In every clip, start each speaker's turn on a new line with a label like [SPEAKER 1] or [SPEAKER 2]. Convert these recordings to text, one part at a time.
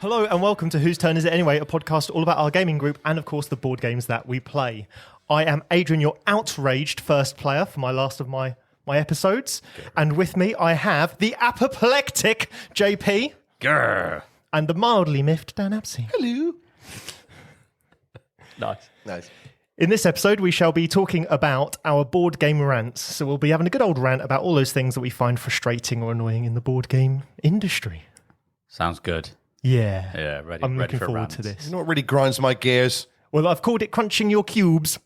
[SPEAKER 1] Hello and welcome to Whose Turn Is It Anyway, a podcast all about our gaming group and, of course, the board games that we play. I am Adrian, your outraged first player for my last of my episodes. Okay. And with me, I have the apoplectic JP.
[SPEAKER 2] Grr.
[SPEAKER 1] And the mildly miffed Dan Apsey.
[SPEAKER 3] Hello.
[SPEAKER 2] Nice.
[SPEAKER 1] In this episode, we shall be talking about our board game rants. So we'll be having a good old rant about all those things that we find frustrating or annoying in the board game industry.
[SPEAKER 2] Sounds good.
[SPEAKER 1] Yeah.
[SPEAKER 2] Yeah, ready.
[SPEAKER 1] I'm
[SPEAKER 2] ready
[SPEAKER 1] looking
[SPEAKER 2] for
[SPEAKER 1] forward
[SPEAKER 2] rants.
[SPEAKER 1] to this.
[SPEAKER 3] You know what really grinds my gears?
[SPEAKER 1] Well, I've called it crunching your cubes.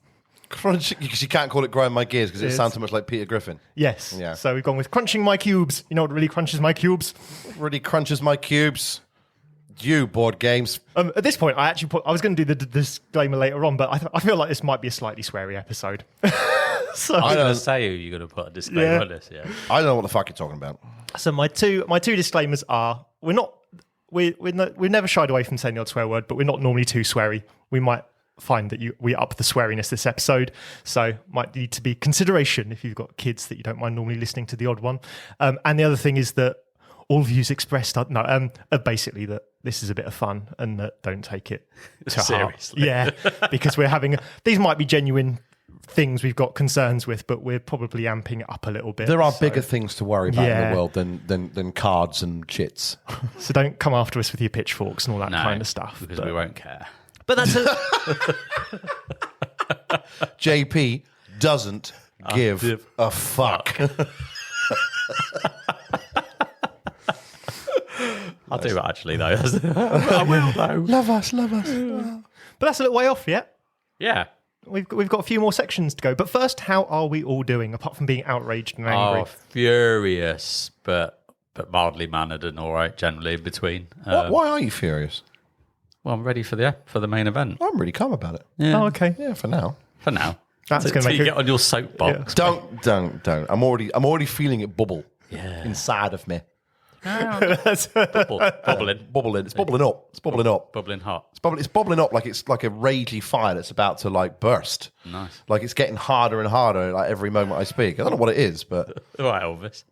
[SPEAKER 3] Crunching, because you can't call it grind my gears because it sounds too much like Peter Griffin.
[SPEAKER 1] Yes.
[SPEAKER 3] Yeah.
[SPEAKER 1] So we've gone with crunching my cubes. You know what really crunches my cubes?
[SPEAKER 3] Really crunches my cubes. You board games.
[SPEAKER 1] At this point, I was going to do the disclaimer later on, but I feel like this might be a slightly sweary episode. So
[SPEAKER 2] I was going to say you're going to put a disclaimer on this. Yeah.
[SPEAKER 3] I don't know what the fuck you're talking about.
[SPEAKER 1] So my two disclaimers are: we've never shied away from saying the odd swear word, but we're not normally too sweary. We might find that we up the sweariness this episode, so might need to be consideration if you've got kids that you don't mind normally listening to the odd one. And the other thing is that all views expressed are basically that this is a bit of fun and that don't take it to
[SPEAKER 2] seriously.
[SPEAKER 1] Heart. Yeah, because we're having these might be genuine things we've got concerns with, but we're probably amping it up a little bit.
[SPEAKER 3] There are bigger things to worry about in
[SPEAKER 1] Yeah.
[SPEAKER 3] the world than cards and chits.
[SPEAKER 1] So don't come after us with your pitchforks and all that kind of stuff.
[SPEAKER 2] Because we won't care.
[SPEAKER 1] But that's
[SPEAKER 3] JP doesn't give a fuck.
[SPEAKER 2] I'll do it actually, though. I will, though.
[SPEAKER 3] Love us.
[SPEAKER 1] But that's a little way off yet.
[SPEAKER 2] Yeah.
[SPEAKER 1] We've got a few more sections to go. But first, how are we all doing, apart from being outraged and angry?
[SPEAKER 2] Oh, furious, but mildly mannered and all right, generally in between.
[SPEAKER 3] Why are you furious?
[SPEAKER 2] Well, I'm ready for the main event.
[SPEAKER 3] I'm really calm about it.
[SPEAKER 2] Yeah.
[SPEAKER 1] Oh, okay.
[SPEAKER 3] Yeah, for now.
[SPEAKER 2] For now.
[SPEAKER 1] That's
[SPEAKER 2] Till
[SPEAKER 1] going to make
[SPEAKER 2] you
[SPEAKER 1] it...
[SPEAKER 2] get on your soapbox.
[SPEAKER 3] Don't. I'm already feeling it bubble inside of me.
[SPEAKER 2] Bubbling.
[SPEAKER 3] Bubbling. It's bubbling up. It's bubbling up.
[SPEAKER 2] Bubbling hot.
[SPEAKER 3] It's bubbling up like it's like a ragey fire that's about to like burst.
[SPEAKER 2] Nice.
[SPEAKER 3] Like it's getting harder and harder like every moment I speak. I don't know what it is, but
[SPEAKER 2] All right, Elvis.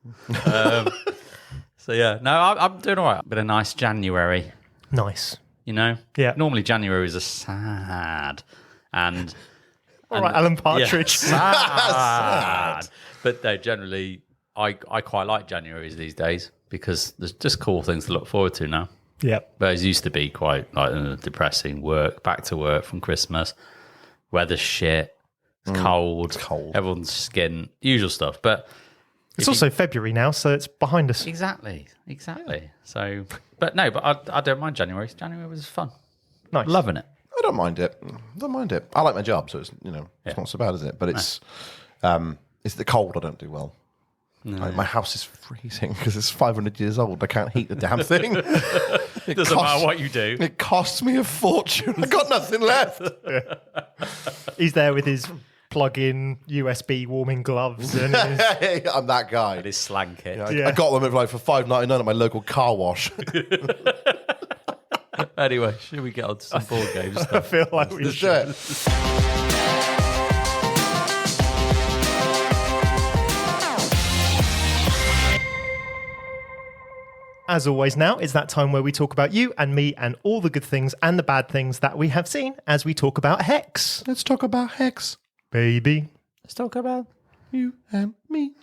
[SPEAKER 2] So yeah, no, I'm doing all right. Been a nice January,
[SPEAKER 1] Nice.
[SPEAKER 2] you know.
[SPEAKER 1] Yeah.
[SPEAKER 2] Normally Januaries are sad, and
[SPEAKER 1] All right, Alan Partridge.
[SPEAKER 2] sad. But no, generally, I quite like Januaries these days because there's just cool things to look forward to now.
[SPEAKER 1] Yeah.
[SPEAKER 2] But it used to be quite like depressing. Back to work from Christmas, weather's shit, it's cold, everyone's skin, usual stuff. But
[SPEAKER 1] It's also February now, so it's behind us.
[SPEAKER 2] exactly. So, but I don't mind January. January was fun.
[SPEAKER 1] Nice.
[SPEAKER 2] Loving it.
[SPEAKER 3] I don't mind it. I like my job, so it's it's not so bad, is it? But it's the cold I don't do well. Like, my house is freezing because it's 500 years old. I can't heat the damn thing.
[SPEAKER 2] It doesn't matter what you do.
[SPEAKER 3] It costs me a fortune. I've got nothing left.
[SPEAKER 1] He's there with his plug-in USB warming gloves. And his...
[SPEAKER 3] I'm that guy.
[SPEAKER 2] It is slang kit.
[SPEAKER 3] I got them for $5.99 at my local car wash.
[SPEAKER 2] Anyway, should we get on to some board games
[SPEAKER 1] I
[SPEAKER 2] stuff?
[SPEAKER 1] feel like we
[SPEAKER 3] Let's
[SPEAKER 1] should.
[SPEAKER 3] do it.
[SPEAKER 1] As always now, it's that time where we talk about you and me and all the good things and the bad things that we have seen as we talk about Hex.
[SPEAKER 3] Let's talk about Hex.
[SPEAKER 1] Baby.
[SPEAKER 2] Let's talk about
[SPEAKER 3] You and me.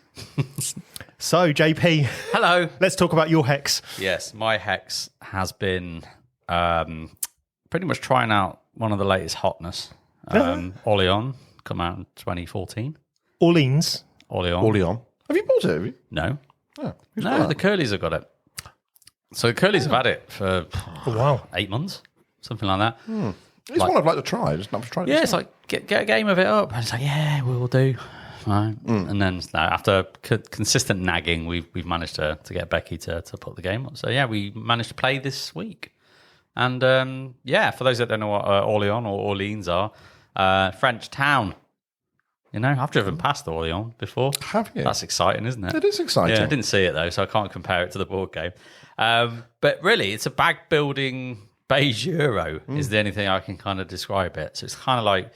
[SPEAKER 1] So, JP,
[SPEAKER 2] hello.
[SPEAKER 1] let's talk about your Hex.
[SPEAKER 2] Yes, my Hex has been pretty much trying out one of the latest hotness. Orléans, come out in 2014.
[SPEAKER 1] Orleans.
[SPEAKER 2] Orléans.
[SPEAKER 3] Have you bought it? Have you?
[SPEAKER 2] No.
[SPEAKER 3] Oh,
[SPEAKER 2] No, the Curlies have got it. So the Curlies have had it for
[SPEAKER 1] Oh, wow.
[SPEAKER 2] 8 months, something like that.
[SPEAKER 3] It's one I'd like to try. I just never tried it.
[SPEAKER 2] Yeah, it's like, get a game of it up. And it's like, yeah, we'll do. Right. And then after consistent nagging, we've managed to get Becky to put the game up. So yeah, we managed to play this week. And for those that don't know what Orléans or Orleans are, French town. You know, I've driven past Orléans before.
[SPEAKER 3] Have you?
[SPEAKER 2] That's exciting, isn't it?
[SPEAKER 3] It is exciting.
[SPEAKER 2] Yeah, I didn't see it though, so I can't compare it to the board game. But really, it's a bag building beige Euro is the only thing I can kind of describe it. So it's kind of like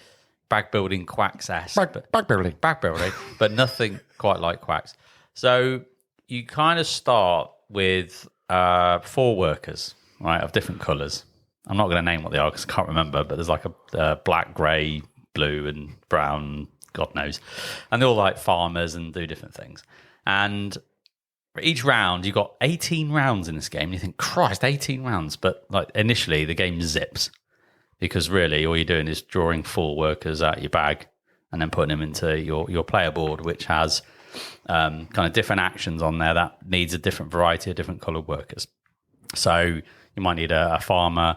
[SPEAKER 2] bag building Quacks-esque.
[SPEAKER 3] Bag building.
[SPEAKER 2] Bag building, but nothing quite like Quacks. So you kind of start with 4 workers. right, of different colours. I'm not going to name what they are because I can't remember, but there's like a black, grey, blue and brown, God knows. And they're all like farmers and do different things. And for each round, you've got 18 rounds in this game. And you think, Christ, 18 rounds. But like initially, the game zips because really all you're doing is drawing 4 workers out of your bag and then putting them into your player board, which has kind of different actions on there that needs a different variety of different coloured workers. So you might need a farmer,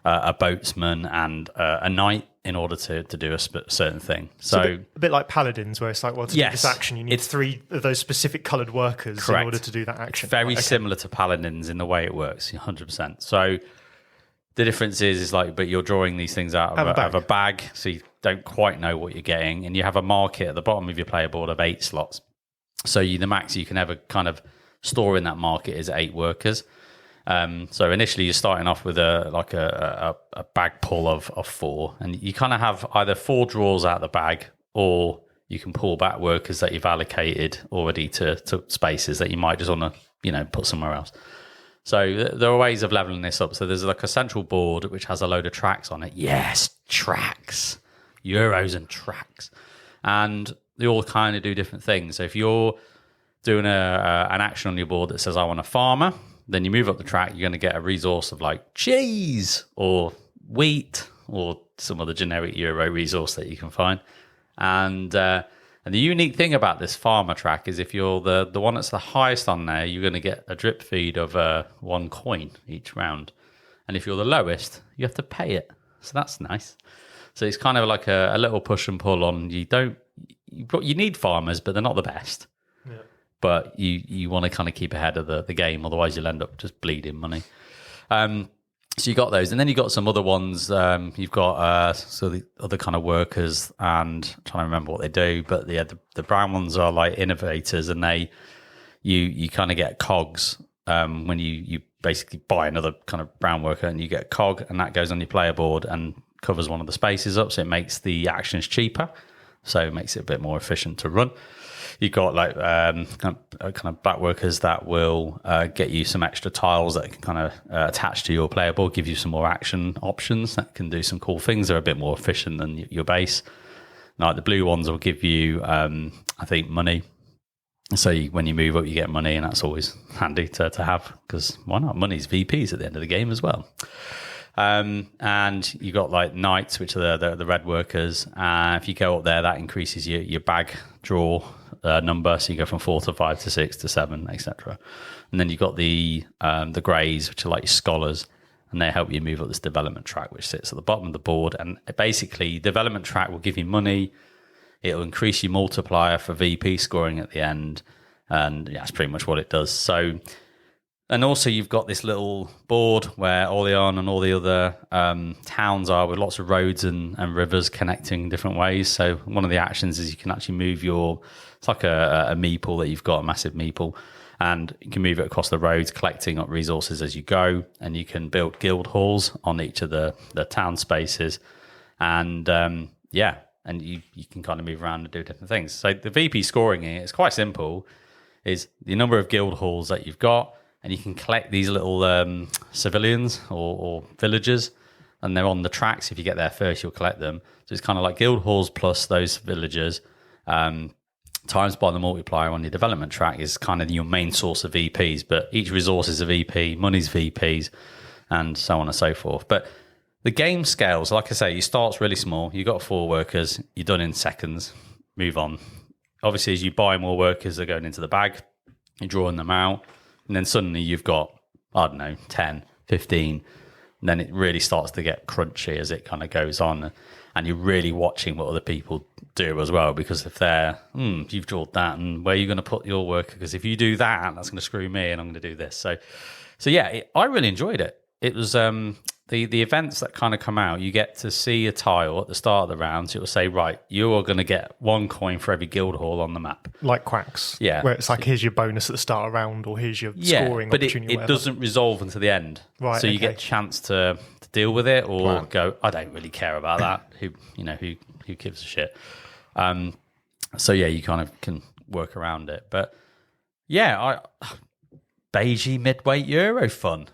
[SPEAKER 2] a boatsman, and a knight in order to do a certain thing. So
[SPEAKER 1] a bit like Paladins, where it's like, well, to do this action, you need 3 of those specific coloured workers in order to do that action.
[SPEAKER 2] It's very similar to Paladins in the way it works, 100%. So the difference is like, but you're drawing these things out of a bag, so you don't quite know what you're getting, and you have a market at the bottom of your player board of 8 slots. So the max you can ever kind of store in that market is 8 workers. So initially you're starting off with a bag pull of 4, and you kind of have either 4 draws out of the bag, or you can pull back workers that you've allocated already to spaces that you might just want to, put somewhere else. So there are ways of leveling this up. So there's like a central board which has a load of tracks on it. Yes, tracks, euros and tracks, and they all kind of do different things. So if you're doing an action on your board that says I want a farmer, then you move up the track, you're going to get a resource of like cheese or wheat or some other generic euro resource that you can find. And the unique thing about this farmer track is if you're the one that's the highest on there, you're going to get a drip feed of 1 coin each round. And if you're the lowest, you have to pay it. So that's nice. So it's kind of like a little push and pull on. You need farmers, but they're not the best. Yeah. But you want to kind of keep ahead of the game, otherwise you'll end up just bleeding money. So you got those, and then you got some other ones. You've got the other kind of workers, and I'm trying to remember what they do. But the brown ones are like innovators, and you kind of get cogs when you basically buy another kind of brown worker, and you get a cog, and that goes on your player board and covers one of the spaces up, so it makes the actions cheaper, so it makes it a bit more efficient to run. You've got like kind of back workers that will get you some extra tiles that can kind of attach to your player board, give you some more action options that can do some cool things. They're a bit more efficient than your base. Like the blue ones will give you, I think, money. So when you move up, you get money, and that's always handy to have, because why not? Money's VPs at the end of the game as well. And you got like knights, which are the red workers. If you go up there, that increases your bag draw number, so you go from 4 to 5 to 6 to 7, etc. And then you've got the greys, which are like your scholars, and they help you move up this development track, which sits at the bottom of the board. And basically, development track will give you money. It'll increase your multiplier for VP scoring at the end, and yeah, that's pretty much what it does. So, and also you've got this little board where Orléans and all the other towns are, with lots of roads and rivers connecting different ways. So one of the actions is you can actually move it's like a meeple that you've got, a massive meeple, and you can move it across the roads, collecting up resources as you go, and you can build guild halls on each of the town spaces. And and you can kind of move around and do different things. So the VP scoring here is quite simple, is the number of guild halls that you've got, and you can collect these little civilians or villagers, and they're on the tracks. If you get there first, you'll collect them. So it's kind of like guild halls plus those villagers times by the multiplier on your development track is kind of your main source of VPs. But each resource is a VP, money's VPs, and so on and so forth. But the game scales, like I say, you start really small. You've got 4 workers. You're done in seconds. Move on. Obviously, as you buy more workers, they're going into the bag. You're drawing them out. And then suddenly you've got, 10, 15. And then it really starts to get crunchy as it kind of goes on. And you're really watching what other people do as well. Because if they're, you've drawn that, and where are you going to put your worker? Because if you do that, that's going to screw me, and I'm going to do this. So yeah, I really enjoyed it. It was the events that kind of come out. You get to see a tile at the start of the round. So it will say, right, you are going to get 1 coin for every guild hall on the map.
[SPEAKER 1] Like Quacks.
[SPEAKER 2] Yeah.
[SPEAKER 1] Where it's like, here's your bonus at the start of the round, or here's your scoring
[SPEAKER 2] but
[SPEAKER 1] opportunity.
[SPEAKER 2] It doesn't resolve until the end.
[SPEAKER 1] Right.
[SPEAKER 2] So you get a chance to deal with it, or go, I don't really care about that. Who gives a shit? So yeah, you kind of can work around it. But yeah, beigey midweight Euro fun.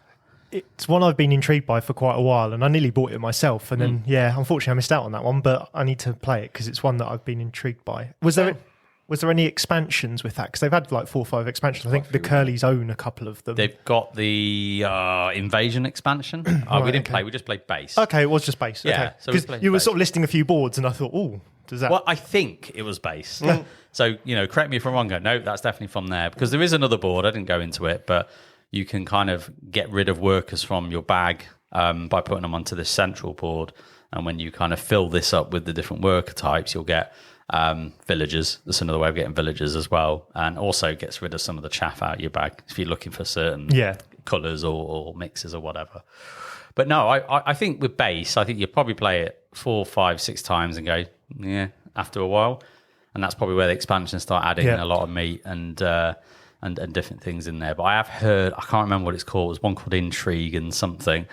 [SPEAKER 1] it's one I've been intrigued by for quite a while, and I nearly bought it myself. And then, unfortunately, I missed out on that one. But I need to play it because it's one that I've been intrigued by. Was there any expansions with that? Because they've had like 4 or 5 expansions. I think the Curlies own a couple of them.
[SPEAKER 2] They've got the Invasion expansion. We didn't play. We just played base.
[SPEAKER 1] Okay, it was just base.
[SPEAKER 2] Yeah,
[SPEAKER 1] okay.
[SPEAKER 2] so we
[SPEAKER 1] Because
[SPEAKER 2] played
[SPEAKER 1] you were
[SPEAKER 2] base.
[SPEAKER 1] sort of listing a few boards, and I thought, does that?
[SPEAKER 2] Well, I think it was base. So, correct me if I'm wrong. No, that's definitely from there. Because there is another board. I didn't go into it, but you can kind of get rid of workers from your bag by putting them onto this central board. And when you kind of fill this up with the different worker types, you'll get villagers. That's another way of getting villagers as well. And also gets rid of some of the chaff out of your bag if you're looking for certain colours or mixes or whatever. But no, I think with base, I think you probably play it 4, 5, 6 times and go, after a while. And that's probably where the expansions start adding in a lot of meat and different things in there. But I have heard, I can't remember what it's called. There's one called Intrigue and something.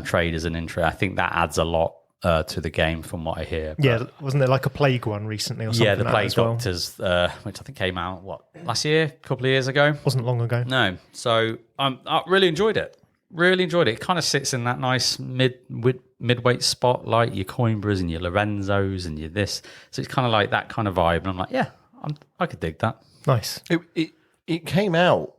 [SPEAKER 2] Traders and Intrigue. I think that adds a lot to the game from what I hear. But,
[SPEAKER 1] wasn't there like a plague one recently or something?
[SPEAKER 2] Yeah, the
[SPEAKER 1] like
[SPEAKER 2] Plague
[SPEAKER 1] as well?
[SPEAKER 2] Doctors, which I think came out, last year? A couple of years ago?
[SPEAKER 1] Wasn't long ago.
[SPEAKER 2] No. So I really enjoyed it. Really enjoyed it. It kind of sits in that nice midweight spot, like your Coimbras and your Lorenzos and your this. So it's kind of like that kind of vibe. And I'm like, I could dig that.
[SPEAKER 1] Nice.
[SPEAKER 3] It came out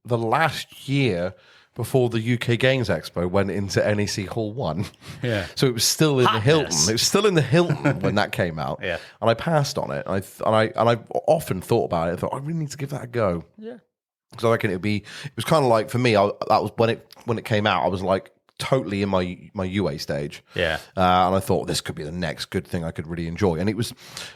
[SPEAKER 3] the last year before the UK Games Expo went into NEC Hall 1.
[SPEAKER 2] Yeah.
[SPEAKER 3] So it was still in the Hilton. It was still in the Hilton when that came out.
[SPEAKER 2] Yeah.
[SPEAKER 3] And I passed on it. And I often thought about it. I thought, I really need to give that a go.
[SPEAKER 2] Yeah.
[SPEAKER 3] Because I reckon it was kind of like, for me, that was when it came out, I was like totally in my UA stage.
[SPEAKER 2] Yeah.
[SPEAKER 3] And I thought this could be the next good thing I could really enjoy. And it was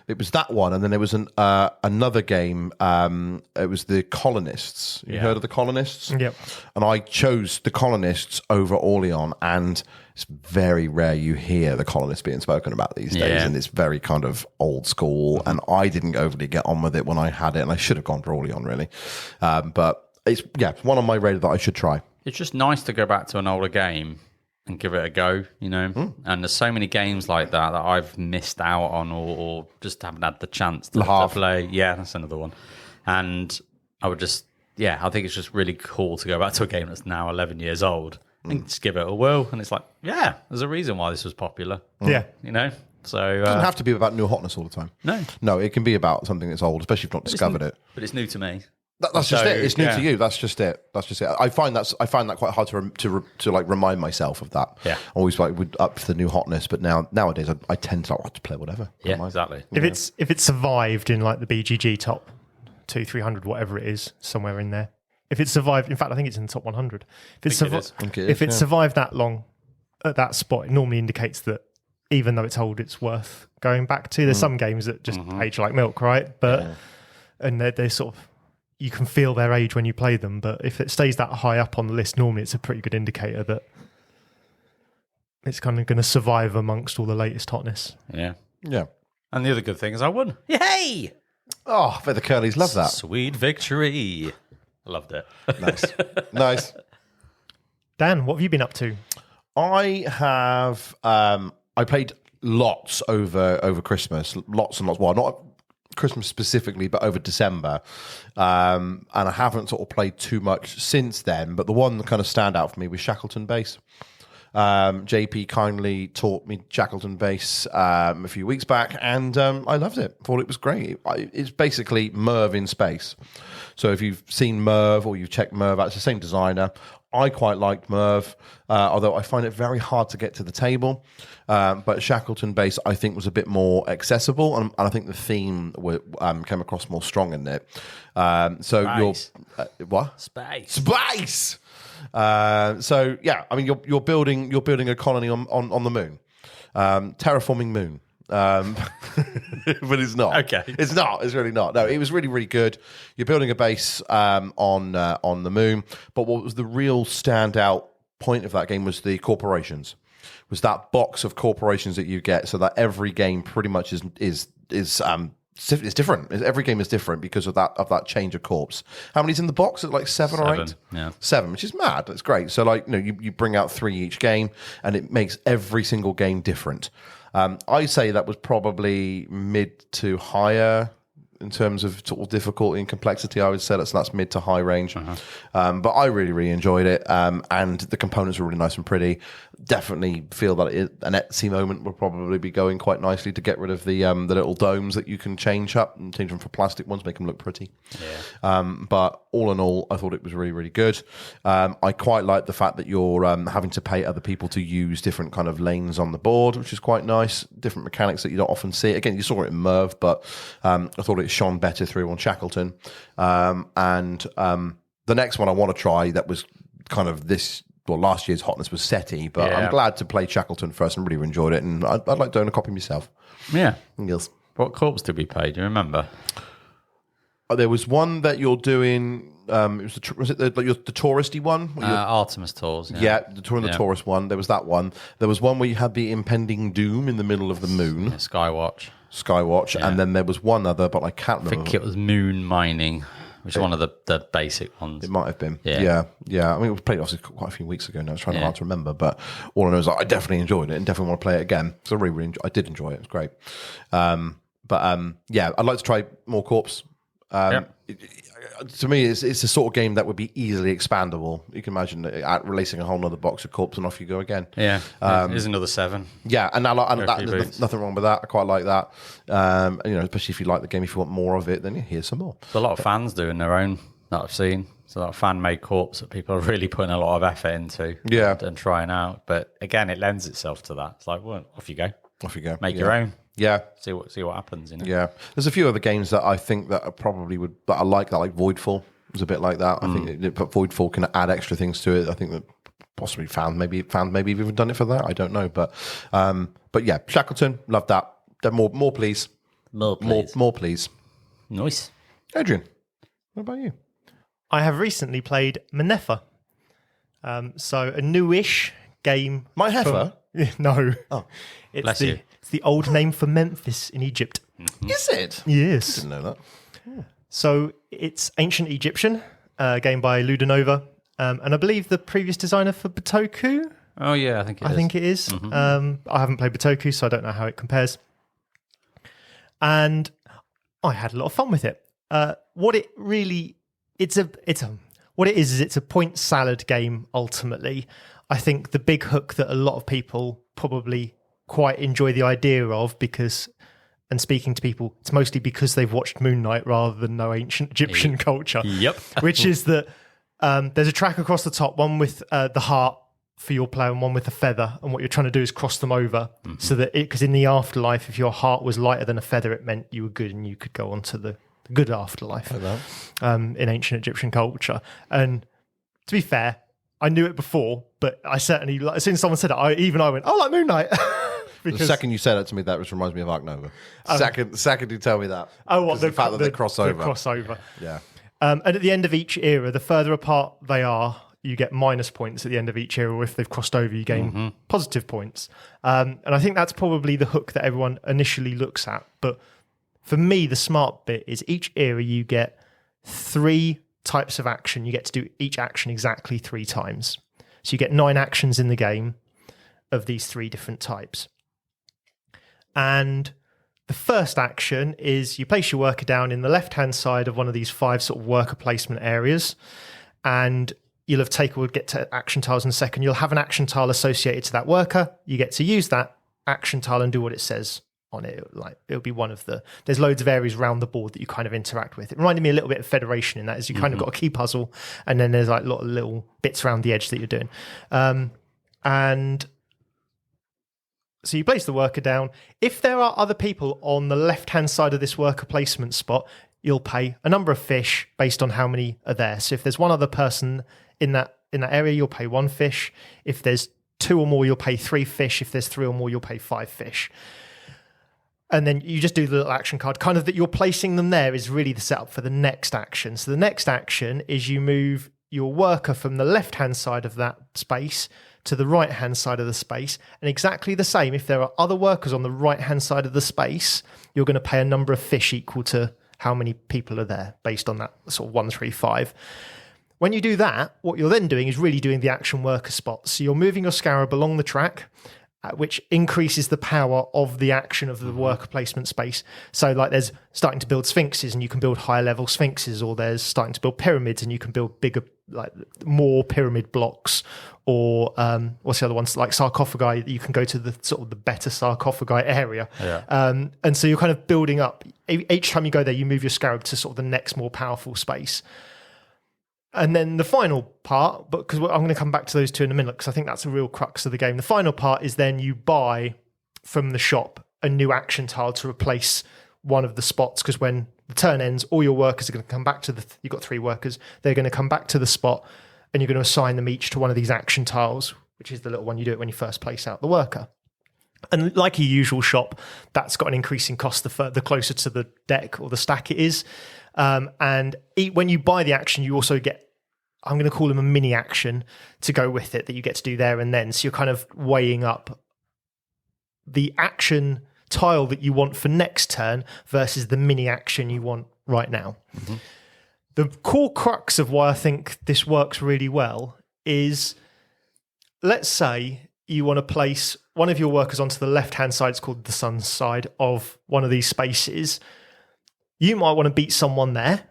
[SPEAKER 3] that one. And then there was another game. It was the Colonists. You heard of the Colonists?
[SPEAKER 1] Yep.
[SPEAKER 3] And I chose the Colonists over Orléans. And it's very rare you hear the Colonists being spoken about these days. And it's very kind of old school. And I didn't overly get on with it when I had it. And I should have gone for Orléans, really. But it's one on my radar that I should try.
[SPEAKER 2] It's just nice to go back to an older game and give it a go, And there's so many games like that I've missed out on or just haven't had the chance to play. Yeah, that's another one. And I would just, I think it's just really cool to go back to a game that's now 11 years old and just give it a whirl. And it's like, there's a reason why this was popular.
[SPEAKER 1] Yeah.
[SPEAKER 2] So
[SPEAKER 3] It doesn't have to be about new hotness all the time. No, it can be about something that's old, especially if you've not discovered it.
[SPEAKER 2] But it's new to me.
[SPEAKER 3] That's just it. It's new to you. That's just it. I find that quite hard to like remind myself of that.
[SPEAKER 2] Yeah.
[SPEAKER 3] Always like would up for the new hotness, but nowadays I tend to play whatever.
[SPEAKER 2] Yeah, exactly.
[SPEAKER 1] If it's survived in like the BGG top 200-300, whatever it is, somewhere in there. If it's survived, in fact, I think it's in the top 100. If it's survived that long at that spot, it normally indicates that even though it's old, it's worth going back to. There's some games that just age like milk, right? But and they're sort of, you can feel their age when you play them, but if it stays that high up on the list, normally it's a pretty good indicator that it's kind of going to survive amongst all the latest hotness.
[SPEAKER 2] Yeah.
[SPEAKER 3] Yeah.
[SPEAKER 2] And the other good thing is I won. Yay!
[SPEAKER 3] Oh, I bet the Curlies love that.
[SPEAKER 2] Sweet victory. I loved it.
[SPEAKER 3] Nice.
[SPEAKER 1] Dan, what have you been up to?
[SPEAKER 3] I have. I played lots over Christmas. Lots and lots. Well, not Christmas specifically, but over December. And I haven't sort of played too much since then. But the one that kind of stand out for me was Shackleton Base. JP kindly taught me Shackleton Base a few weeks back, and I loved it. Thought it was great. It's basically Merv in space. So if you've seen Merv or you've checked Merv out, it's the same designer. I quite liked Merv, although I find it very hard to get to the table. But Shackleton Base, I think, was a bit more accessible, and I think the theme came across more strong in it. So what? Space. So yeah, I mean, you're building a colony on the moon, terraforming moon. But it's not.
[SPEAKER 2] Okay.
[SPEAKER 3] It's not. It's really not. No, it was really, really good. You're building a base on the moon. But what was the real standout point of that game was the corporations. Was that box of corporations that you get, so that every game pretty much is it's different. Every game is different because of that change of corpse. How many's in the box? Is it like 7 or 8?
[SPEAKER 2] Yeah.
[SPEAKER 3] 7, which is mad. That's great. So like, you bring out 3 each game, and it makes every single game different. I say that was probably mid to higher in terms of sort of difficulty and complexity. I would say that's mid to high range. But I really, really enjoyed it. And the components were really nice and pretty. Definitely feel that an Etsy moment would probably be going quite nicely to get rid of the little domes that you can change up and change them for plastic ones, make them look pretty. But all in all, I thought it was really, really good. I quite like the fact that you're having to pay other people to use different kind of lanes on the board, which is quite nice. Different mechanics that you don't often see. Again, you saw it in Merv, but I thought it shone better through on Shackleton. And the next one I want to try that was kind of last year's hotness was SETI, but I'm glad to play Shackleton first and really enjoyed it. And I'd like to own a copy myself.
[SPEAKER 2] Yeah.
[SPEAKER 3] Yes.
[SPEAKER 2] What corpse did we play? Do you remember?
[SPEAKER 3] There was one that you're doing. Was it the touristy one?
[SPEAKER 2] Artemis Tours.
[SPEAKER 3] Yeah, the tour and the tourist one. There was that one. There was one where you had the impending doom in the middle of the moon.
[SPEAKER 2] Skywatch.
[SPEAKER 3] And then there was one other, but I can't remember.
[SPEAKER 2] I think it was moon mining, which is one of the basic ones.
[SPEAKER 3] It might have been. Yeah. I mean, we played it obviously quite a few weeks ago now. I was trying hard to remember, but all I know is I definitely enjoyed it and definitely want to play it again. So I did enjoy it. It was great. I'd like to try more corpse. To me, it's the sort of game that would be easily expandable. You can imagine releasing a whole other box of corpse and off you go again.
[SPEAKER 2] Yeah, here's another 7.
[SPEAKER 3] Yeah, and there's nothing wrong with that. I quite like that. Especially if you like the game, if you want more of it, then here's some more.
[SPEAKER 2] There's a lot of fans doing their own that I've seen. It's a lot of fan-made corpse that people are really putting a lot of effort into. And trying out. But again, it lends itself to that. It's like, well, off you go. Make your own.
[SPEAKER 3] Yeah,
[SPEAKER 2] see what happens.
[SPEAKER 3] Yeah, there's a few other games that I think that I like Voidfall was a bit like that. I think but Voidfall can add extra things to it. I think that possibly found maybe even done it for that. I don't know, but yeah, Shackleton, love that. More please, more please.
[SPEAKER 2] Nice,
[SPEAKER 3] Adrian. What about you?
[SPEAKER 1] I have recently played Men-Nefer, so a newish game.
[SPEAKER 3] My heifer?
[SPEAKER 1] No.
[SPEAKER 3] Oh,
[SPEAKER 2] bless you.
[SPEAKER 1] It's the old name for Memphis in Egypt.
[SPEAKER 3] Is it?
[SPEAKER 1] Yes.
[SPEAKER 3] I didn't know that.
[SPEAKER 1] Oh. So it's ancient Egyptian, game by Ludonova, and I believe the previous designer for Bitoku.
[SPEAKER 2] Oh yeah, I think it is.
[SPEAKER 1] I haven't played Bitoku, so I don't know how it compares. And I had a lot of fun with it. What it is it's a point salad game. Ultimately, I think the big hook that a lot of people probably quite enjoy the idea of, and speaking to people, it's mostly because they've watched Moon Knight rather than know ancient Egyptian culture.
[SPEAKER 2] Yep.
[SPEAKER 1] Which is that there's a track across the top, one with the heart for your player and one with a feather, and what you're trying to do is cross them over so that because in the afterlife, if your heart was lighter than a feather, it meant you were good and you could go on to the good afterlife in ancient Egyptian culture. And to be fair, I knew it before, but I certainly, as soon as someone said it, I went, oh, like Moon Knight.
[SPEAKER 3] The second you said it to me, that reminds me of Ark Nova. The second you tell me that.
[SPEAKER 1] Oh, what?
[SPEAKER 3] The fact that they cross over.
[SPEAKER 1] The crossover.
[SPEAKER 3] Yeah.
[SPEAKER 1] And at the end of each era, the further apart they are, you get minus points at the end of each era. Or if they've crossed over, you gain positive points. And I think that's probably the hook that everyone initially looks at. But for me, the smart bit is each era you get 3 types of action. You get to do each action exactly 3 times. So you get 9 actions in the game of these 3 different types. And the first action is you place your worker down in the left-hand side of one of these 5 sort of worker placement areas, and you'll have get to action tiles in a second. You'll have an action tile associated to that worker. You get to use that action tile and do what it says on it. Like it'll be one of there's loads of areas around the board that you kind of interact with. It reminded me a little bit of Federation in that, is you kind of got a key puzzle, and then there's like a lot of little bits around the edge that you're doing. And so you place the worker down. If there are other people on the left-hand side of this worker placement spot, you'll pay a number of fish based on how many are there. So if there's one other person in that area, you'll pay 1 fish. If there's 2 or more, you'll pay 3 fish. If there's 3 or more, you'll pay 5 fish. And then you just do the little action card. Kind of that you're placing them there is really the setup for the next action. So the next action is you move your worker from the left-hand side of that space to the right-hand side of the space. And exactly the same, if there are other workers on the right-hand side of the space, you're going to pay a number of fish equal to how many people are there based on that sort of 1, 3, 5. When you do that, what you're then doing is really doing the action worker spot. So you're moving your scarab along the track, which increases the power of the action of the worker placement space. So like there's starting to build sphinxes and you can build higher level sphinxes, or there's starting to build pyramids and you can build bigger, like more pyramid blocks, or what's the other ones, like sarcophagi, you can go to the sort of the better sarcophagi area. And so you're kind of building up. Each time you go there, you move your scarab to sort of the next more powerful space. And then the final part, but because I'm going to come back to those two in a minute, because I think that's a real crux of the game. The final part is then you buy from the shop a new action tile to replace one of the spots, because when the turn ends, all your workers are going to come back to you've got 3 workers, they're going to come back to the spot, and you're going to assign them each to one of these action tiles, which is the little one you do it when you first place out the worker. And like a usual shop, that's got an increasing cost the closer to the deck or the stack it is. And when you buy the action, you also get, I'm going to call them a mini action to go with it that you get to do there and then. So you're kind of weighing up the action tile that you want for next turn versus the mini action you want right now. Mm-hmm. The core crux of why I think this works really well is, let's say you want to place one of your workers onto the left-hand side, it's called the sun side of one of these spaces. You might want to beat someone there,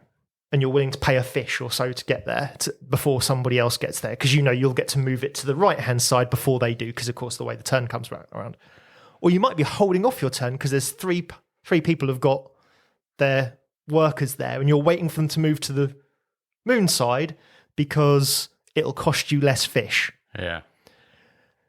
[SPEAKER 1] and you're willing to pay a fish or so to get there before somebody else gets there, because you know you'll get to move it to the right-hand side before they do, because, of course, the way the turn comes around. Or you might be holding off your turn because there's three people have got their workers there, and you're waiting for them to move to the moon side because it'll cost you less fish.
[SPEAKER 2] Yeah.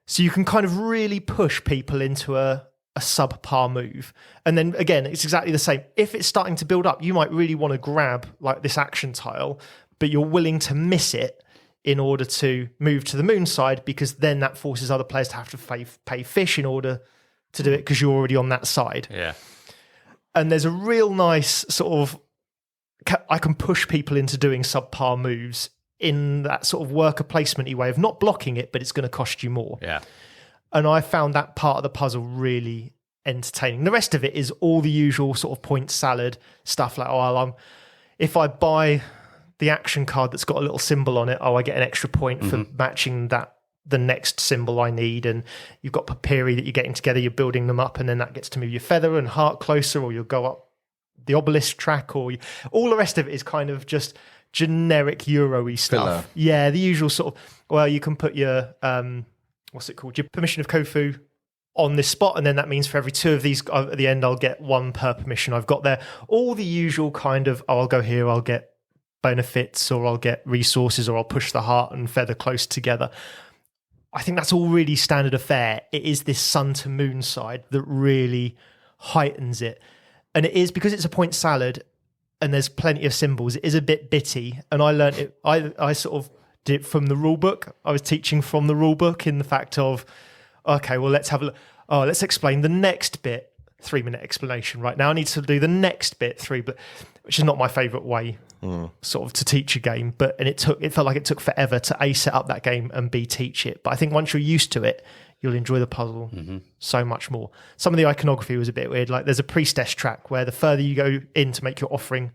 [SPEAKER 1] So you can kind of really push people into a subpar move. And then again, it's exactly the same. If it's starting to build up, you might really want to grab like this action tile, but you're willing to miss it in order to move to the moon side, because then that forces other players to have to pay fish in order to do it, because you're already on that side.
[SPEAKER 2] Yeah.
[SPEAKER 1] And there's a real nice sort of, I can push people into doing subpar moves in that sort of worker placement-y way of not blocking it, but it's going to cost you more.
[SPEAKER 2] Yeah.
[SPEAKER 1] And I found that part of the puzzle really entertaining. The rest of it is all the usual sort of point salad stuff, like, if I buy the action card that's got a little symbol on it, I get an extra point for matching the next symbol I need. And you've got papyri that you're getting together, you're building them up, and then that gets to move your feather and heart closer, or you'll go up the obelisk track, or all the rest of it is kind of just generic Euro-y stuff.
[SPEAKER 3] Filler.
[SPEAKER 1] Yeah, the usual sort of, well, you can put your what's it called? Your permission of Kofu on this spot, and then that means for every 2 of these at the end, I'll get 1 per permission I've got there. All the usual kind of, I'll go here, I'll get benefits, or I'll get resources, or I'll push the heart and feather close together. I think that's all really standard affair. It is this sun to moon side that really heightens it. And it is, because it's a point salad and there's plenty of symbols, it is a bit bitty. And I learned it, I sort of did it from the rule book. I was teaching from the rule book in the fact of, okay, well, let's have a look. Oh, let's explain the next bit. 3-minute explanation right now. I need to do the next bit, which is not my favourite way sort of to teach a game. And it felt like it took forever to A, set up that game, and B, teach it. But I think once you're used to it, you'll enjoy the puzzle so much more. Some of the iconography was a bit weird. Like there's a priestess track where the further you go in to make your offering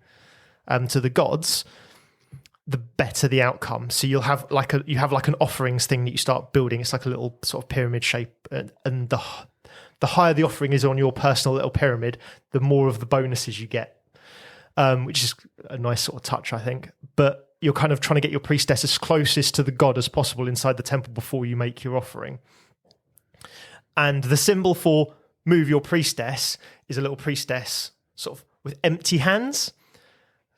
[SPEAKER 1] to the gods, the better the outcome. So you'll have like an offerings thing that you start building. It's like a little sort of pyramid shape, and the higher the offering is on your personal little pyramid, the more of the bonuses you get, which is a nice sort of touch, I think. But you're kind of trying to get your priestess as closest to the god as possible inside the temple before you make your offering. And the symbol for move your priestess is a little priestess sort of with empty hands.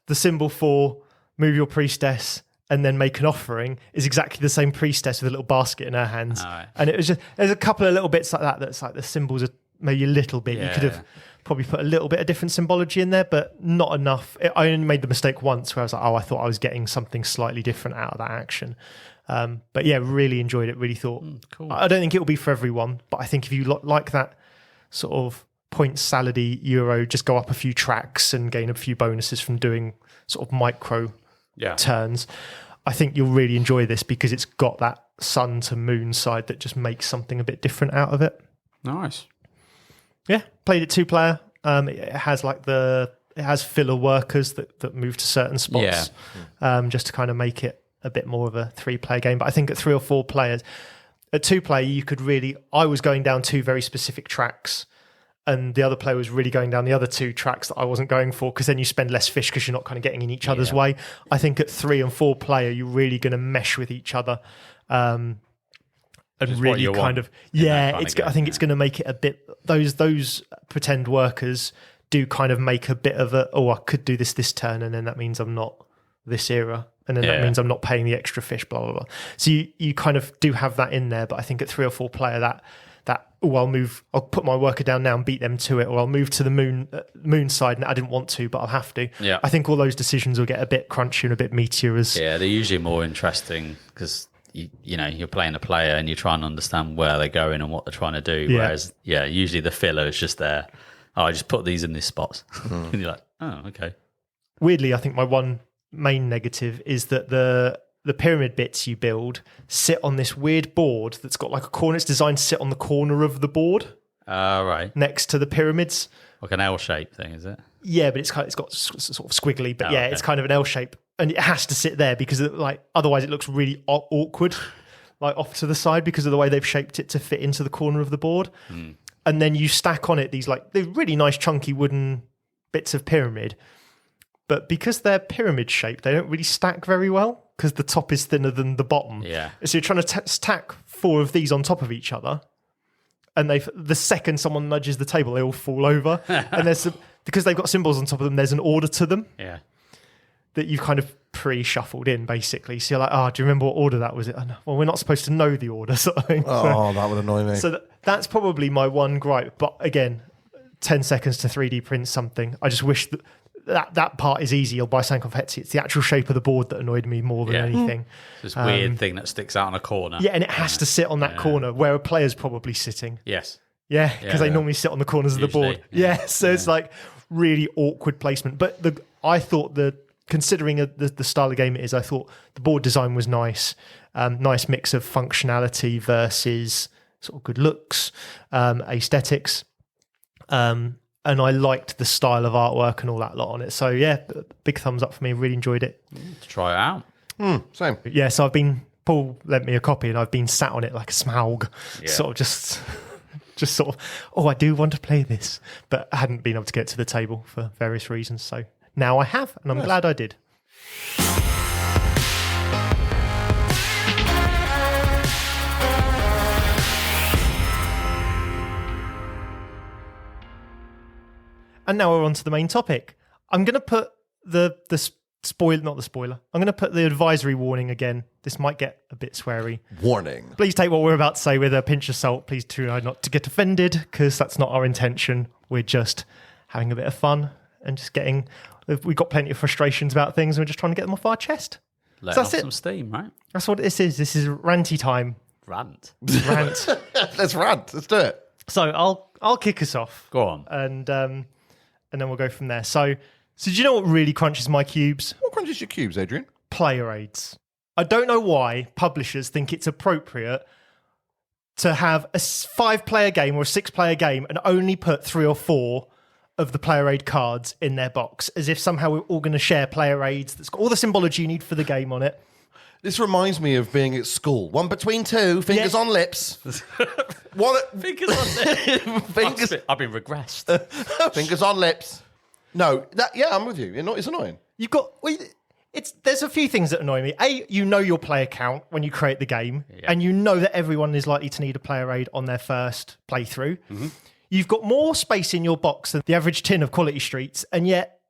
[SPEAKER 1] The symbol for move your priestess and then make an offering is exactly the same priestess with a little basket in her hands.
[SPEAKER 2] Right.
[SPEAKER 1] And it was just, there's a couple of little bits like that that's like the symbols are maybe a little bit.
[SPEAKER 2] Yeah.
[SPEAKER 1] You could have probably put a little bit of different symbology in there, but not enough. I only made the mistake once where I was like, I thought I was getting something slightly different out of that action. But yeah, really enjoyed it. Really thought,
[SPEAKER 2] cool.
[SPEAKER 1] I don't think it will be for everyone, but I think if you like that sort of point salady Euro, just go up a few tracks and gain a few bonuses from doing sort of micro turns, I think you'll really enjoy this because it's got that sun to moon side that just makes something a bit different out of it.
[SPEAKER 2] Nice.
[SPEAKER 1] Yeah, played it 2-player. It has like it has filler workers that move to certain spots, just to kind of make it a bit more of a 3-player game. But I think at 3 or 4 players, At 2-player, you could really... I was going down 2 very specific tracks, and the other player was really going down the other 2 tracks that I wasn't going for, because then you spend less fish because you're not kind of getting in each other's way. I think at 3 and 4 player, you're really going to mesh with each other. And really kind of... Yeah, I think it's going to make it a bit... Those pretend workers do kind of make a bit of a, I could do this turn, and then that means I'm not this era. And then that means I'm not paying the extra fish, blah, blah, blah. So you kind of do have that in there, but I think at 3 or 4 player, I'll put my worker down now and beat them to it, or I'll move to the moon side, and I didn't want to, but I'll have to.
[SPEAKER 2] Yeah.
[SPEAKER 1] I think all those decisions will get a bit crunchy and a bit meatier as...
[SPEAKER 2] Yeah, they're usually more interesting because, you're playing a player and you're trying to understand where they're going and what they're trying to do.
[SPEAKER 1] Yeah.
[SPEAKER 2] Whereas, usually the filler is just there. I just put these in these spots. And you're like, oh, okay.
[SPEAKER 1] Weirdly, I think my one main negative is that the pyramid bits you build sit on this weird board that's got like a corner. It's designed to sit on the corner of the board.
[SPEAKER 2] Right.
[SPEAKER 1] Next to the pyramids.
[SPEAKER 2] Like an L-shaped thing, is it?
[SPEAKER 1] Yeah, but it's got sort of squiggly, but it's kind of an L shape, and it has to sit there because otherwise it looks really awkward, like off to the side, because of the way they've shaped it to fit into the corner of the board. And then you stack on it they're really nice chunky wooden bits of pyramid, but because they're pyramid shaped, they don't really stack very well because the top is thinner than the bottom.
[SPEAKER 2] Yeah.
[SPEAKER 1] So you're trying to stack 4 of these on top of each other, and the second someone nudges the table, they all fall over. And because they've got symbols on top of them, there's an order to them.
[SPEAKER 2] Yeah.
[SPEAKER 1] That you've kind of pre-shuffled in, basically. So you're like, do you remember what order that was? Well, we're not supposed to know the order, sort of thing.
[SPEAKER 3] That would annoy me.
[SPEAKER 1] So that's probably my one gripe. But again, 10 seconds to 3D print something. I just wish that part is easy. Or by Sankoff Hetzi, it's the actual shape of the board that annoyed me more than anything.
[SPEAKER 2] This weird thing that sticks out in a corner.
[SPEAKER 1] Yeah, and it has to sit on that corner where a player's probably sitting.
[SPEAKER 2] Yes.
[SPEAKER 1] Yeah, because they normally sit on the corners of the board. Yeah, so it's like really awkward placement. But I thought considering the style of game it is, I thought the board design was nice. Nice mix of functionality versus sort of good looks, aesthetics. And I liked the style of artwork and all that lot on it. So yeah, big thumbs up for me. Really enjoyed it.
[SPEAKER 2] To try it out.
[SPEAKER 3] Same.
[SPEAKER 1] Yeah, so Paul lent me a copy and I've been sat on it like a smaug, sort of just sort of, I do want to play this, but I hadn't been able to get to the table for various reasons. So now I have, and I'm glad I did. And now we're on to the main topic. I'm going to put not the spoiler. I'm going to put the advisory warning again. This might get a bit sweary.
[SPEAKER 3] Warning.
[SPEAKER 1] Please take what we're about to say with a pinch of salt. Please try not to get offended, because that's not our intention. We're just having a bit of fun and just we've got plenty of frustrations about things and we're just trying to get them off our chest.
[SPEAKER 2] Let off some steam, right?
[SPEAKER 1] That's what this is. This is ranty time.
[SPEAKER 2] Rant.
[SPEAKER 3] Let's rant. Let's do it.
[SPEAKER 1] So I'll kick us off.
[SPEAKER 2] Go on.
[SPEAKER 1] And then we'll go from there. So do you know what really crunches my cubes?
[SPEAKER 3] What crunches your cubes, Adrian?
[SPEAKER 1] Player aids. I don't know why publishers think it's appropriate to have a 5-player game or a 6-player game and only put 3 or 4 of the player aid cards in their box, as if somehow we're all going to share player aids that's got all the symbology you need for the game on it.
[SPEAKER 3] This reminds me of being at school. One between two, fingers on lips.
[SPEAKER 2] Fingers on lips. I've been regressed.
[SPEAKER 3] Fingers on lips. No, I'm with you. It's annoying.
[SPEAKER 1] You've got... There's a few things that annoy me. A, you know your player count when you create the game, and you know that everyone is likely to need a player aid on their first playthrough. Mm-hmm. You've got more space in your box than the average tin of Quality Streets, and yet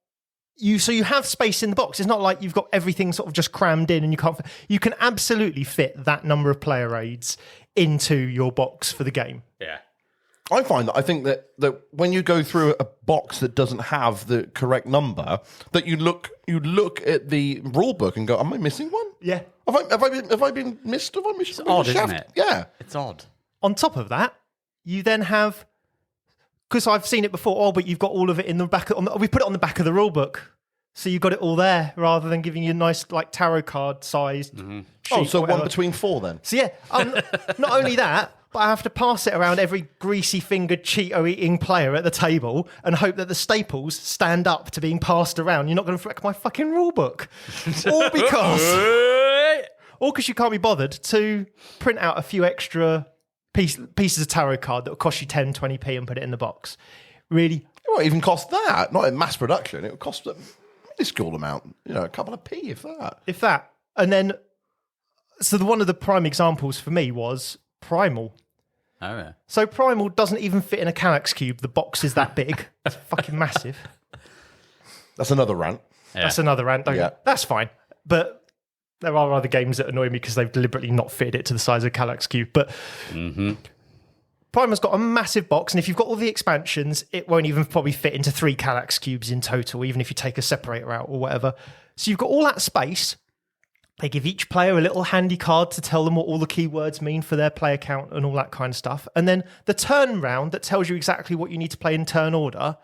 [SPEAKER 1] you have space in the box. It's not like you've got everything sort of just crammed in and you can't... You can absolutely fit that number of player aids into your box for the game.
[SPEAKER 2] Yeah.
[SPEAKER 3] I think that when you go through a box that doesn't have the correct number, that you look at the rule book and go, "Am I missing one?
[SPEAKER 1] Yeah.
[SPEAKER 3] Have I been missed? Have I missed?
[SPEAKER 2] It's odd, isn't it?
[SPEAKER 3] Yeah,
[SPEAKER 2] it's odd.
[SPEAKER 1] On top of that, you then have, because I've seen it before. But you've got all of it in the back. We put it on the back of the rule book, so you got it all there rather than giving you a nice like tarot card sized.
[SPEAKER 3] Mm-hmm. So one between 4 then.
[SPEAKER 1] So yeah, not only that, but I have to pass it around every greasy-fingered Cheeto-eating player at the table and hope that the staples stand up to being passed around. You're not going to wreck my fucking rule book. All because... or because you can't be bothered to print out a few extra pieces of tarot card that will cost you 10, 20p and put it in the box. Really?
[SPEAKER 3] It won't even cost that. Not in mass production. It would cost a minuscule amount. A couple of p, if that.
[SPEAKER 1] If that. And then, so one of the prime examples for me was Primal.
[SPEAKER 2] Oh, yeah.
[SPEAKER 1] So Primal doesn't even fit in a Kallax cube. The box is that big. It's fucking massive.
[SPEAKER 3] That's another rant.
[SPEAKER 2] Yeah.
[SPEAKER 1] That's another rant. That's fine. But there are other games that annoy me because they've deliberately not fitted it to the size of a Kallax cube. But Primal's got a massive box, and if you've got all the expansions, it won't even probably fit into 3 Kallax cubes in total, even if you take a separator out or whatever. So you've got all that space. They give each player a little handy card to tell them what all the keywords mean for their player count and all that kind of stuff. And then the turn round that tells you exactly what you need to play in turn order.